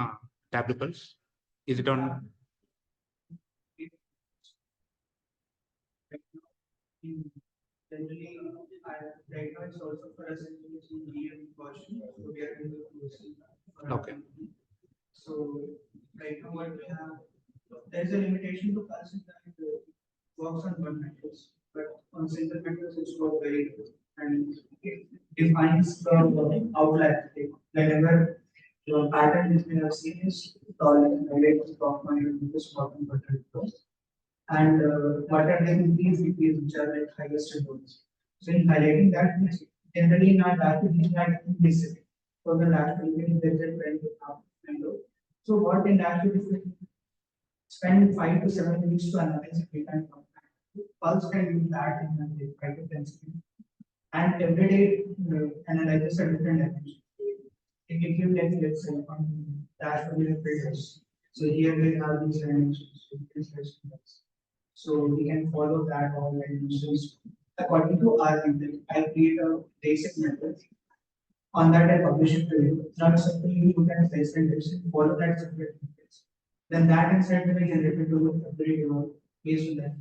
[SPEAKER 5] Tableau Pulse? Is it on?
[SPEAKER 3] Generally, right now it's also for us in DM version, so we are going to
[SPEAKER 5] Okay.
[SPEAKER 3] So right now what we have, there is a limitation to Pulse that works on one matrix, but on single matrix it's work very good, and it defines the outlier. Whenever the pattern is we have seen is highlight the top line and this bottom button first. And what are the increase which are like highest rewards. So in highlighting that, generally in our dashboard we have implicit. So the dashboard there is a trend window. So what in dashboard is spend 5 to 7 minutes to analyze the data and Pulse can do that in 5 to 10 seconds. And every day analyzes a different dimension. It gives you like let's say on dashboard filters. So here we have these dimensions. So we can follow that all dimensions according to our intent. I create a basic method. On that, I publish it to you. Not simply you can place and follow that separate methods. Then that insight will be generated to every based on that.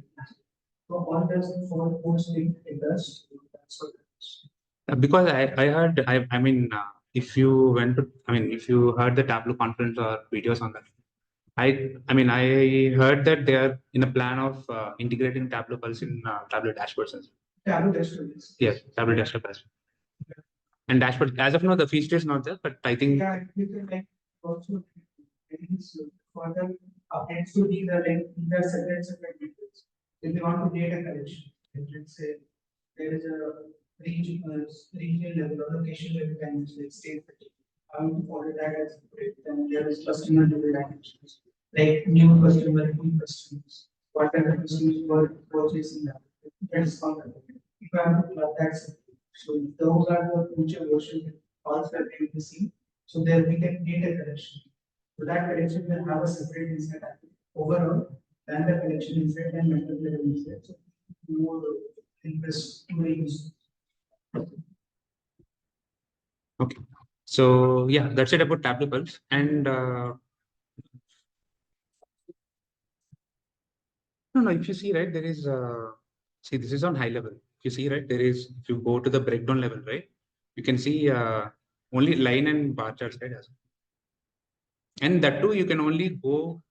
[SPEAKER 3] So all those 4 codes it does. That's what it is.
[SPEAKER 5] Because I heard, if you went to, if you heard the Tableau conference or videos on that, I heard that they are in a plan of integrating Tableau Pulse in Tableau dashboards.
[SPEAKER 3] Tableau dashboards.
[SPEAKER 5] Yes, Tableau dashboard as well. And dashboard, as of now, the feature is not there, but I think.
[SPEAKER 3] Yeah, you can also For them, tends to be the separate methods. If you want to data collection, let's say there is a region level or location level dimension, like state. I want to follow that as then there is customer level dimensions, like new customer, new customers, what kind of customers were purchasing that. That is called. If I want to plug that, so those are the future versions also that we will see. So there we get data collection. So that collection will have a separate insight overall than the collection insight and method level insight. So more interest to use.
[SPEAKER 5] Okay. So yeah, that's it about Tableau Pulse. And no, if you see, right, there is see, this is on high level. If you see, right, there is, if you go to the breakdown level, right, you can see only line and bar charts, right? And that too, you can only go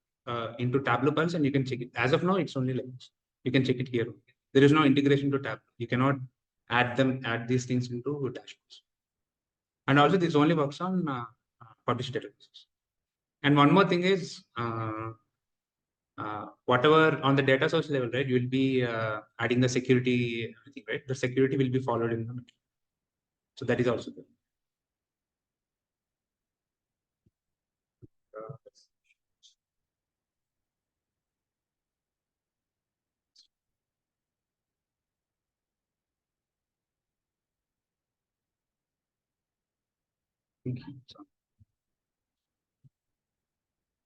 [SPEAKER 5] into Tableau Pulse and you can check it. As of now, it's only lines. You can check it here. There is no integration to Tableau. You cannot add these things into dashboards. And also, this only works on published databases. And one more thing is, whatever on the data source level, right, you will be adding the security, everything, right? The security will be followed in the middle. So that is also there.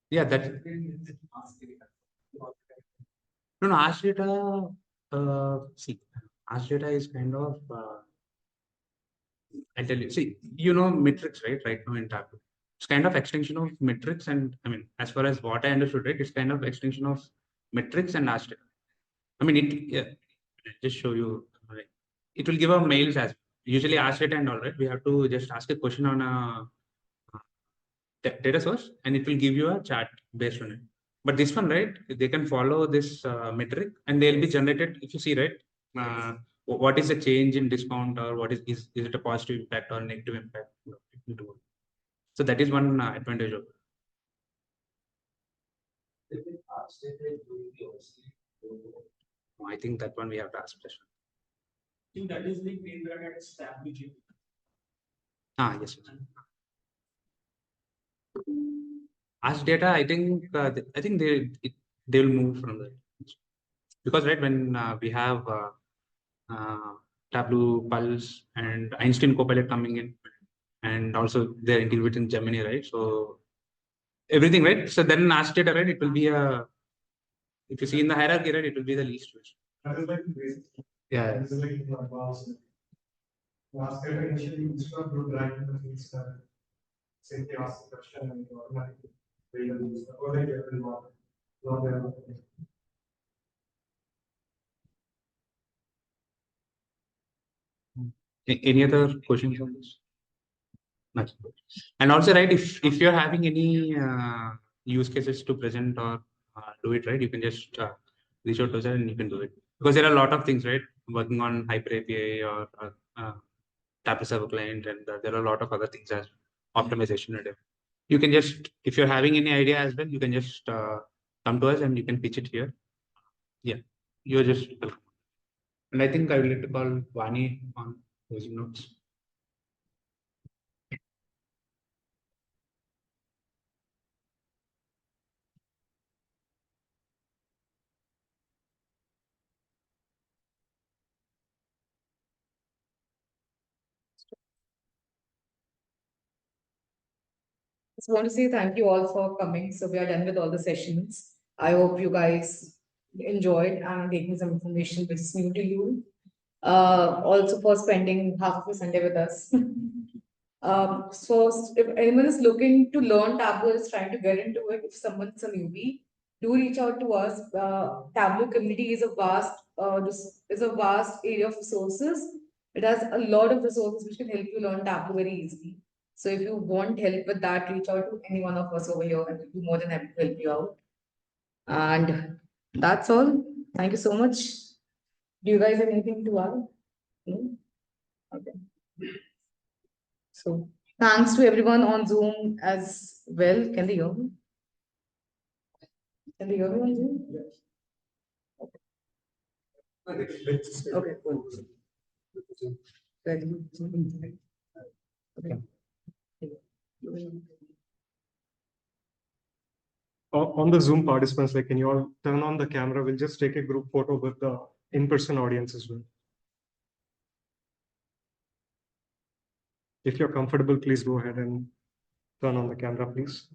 [SPEAKER 5] Yeah, that. No, Ask Data, see, Ask Data is kind of, I'll tell you, see, you know, metrics, right now in Tableau. It's kind of extension of metrics. And I mean, as far as what I understood, right, it's kind of extension of metrics and Ask Data. I mean, yeah, just show you, right? It will give a mails as usually Ask Data and all, right? We have to just ask a question on a data source and it will give you a chart based on it. But this one, right, they can follow this metric and they'll be generated. If you see, right, what is the change in discount, or what is it a positive impact or negative impact? So that is one advantage of it. I think that one we have to ask Prashant.
[SPEAKER 3] I think that is the main that at establishing.
[SPEAKER 5] Yes. Ask Data, I think they will move from there, because right when we have Tableau, Pulse, and Einstein Copilot coming in, and also they're integrating Gemini, right? So everything, right? So then Ask Data, right? It will be a, if you see in the hierarchy, right, it will be the least used. Yeah.
[SPEAKER 3] Ask Data initially instead of writing the things simply ask the question and you automatically
[SPEAKER 5] Any other questions on this? Nothing. And also, right, if you're having any use cases to present or do it, right, you can just reach out to us and you can do it, because there are a lot of things, right, working on Hyper API or Tableau Server Client, and there are a lot of other things as optimization. You can just, if you're having any idea as well, you can just come to us and you can pitch it here. Yeah, you're just welcome. And I think I will need to call Vani on closing notes.
[SPEAKER 4] Just want to say thank you all for coming. So we are done with all the sessions. I hope you guys enjoyed and taking some information which is new to you. Also for spending half of a Sunday with us. So if anyone is looking to learn Tableau, is trying to get into it, if someone's a newbie, do reach out to us. Tableau community is a vast area of resources. It has a lot of resources which can help you learn Tableau very easily. So if you want help with that, reach out to any one of us over here and we'll be more than happy to help you out. And that's all. Thank you so much. Do you guys have anything to add? No? Okay. So thanks to everyone on Zoom as well. Can they hear me? Can you hear me on Zoom? Okay, cool. Okay.
[SPEAKER 7] On the Zoom participants, like, can you all turn on the camera? We'll just take a group photo with the in-person audience as well. If you're comfortable, please go ahead and turn on the camera, please.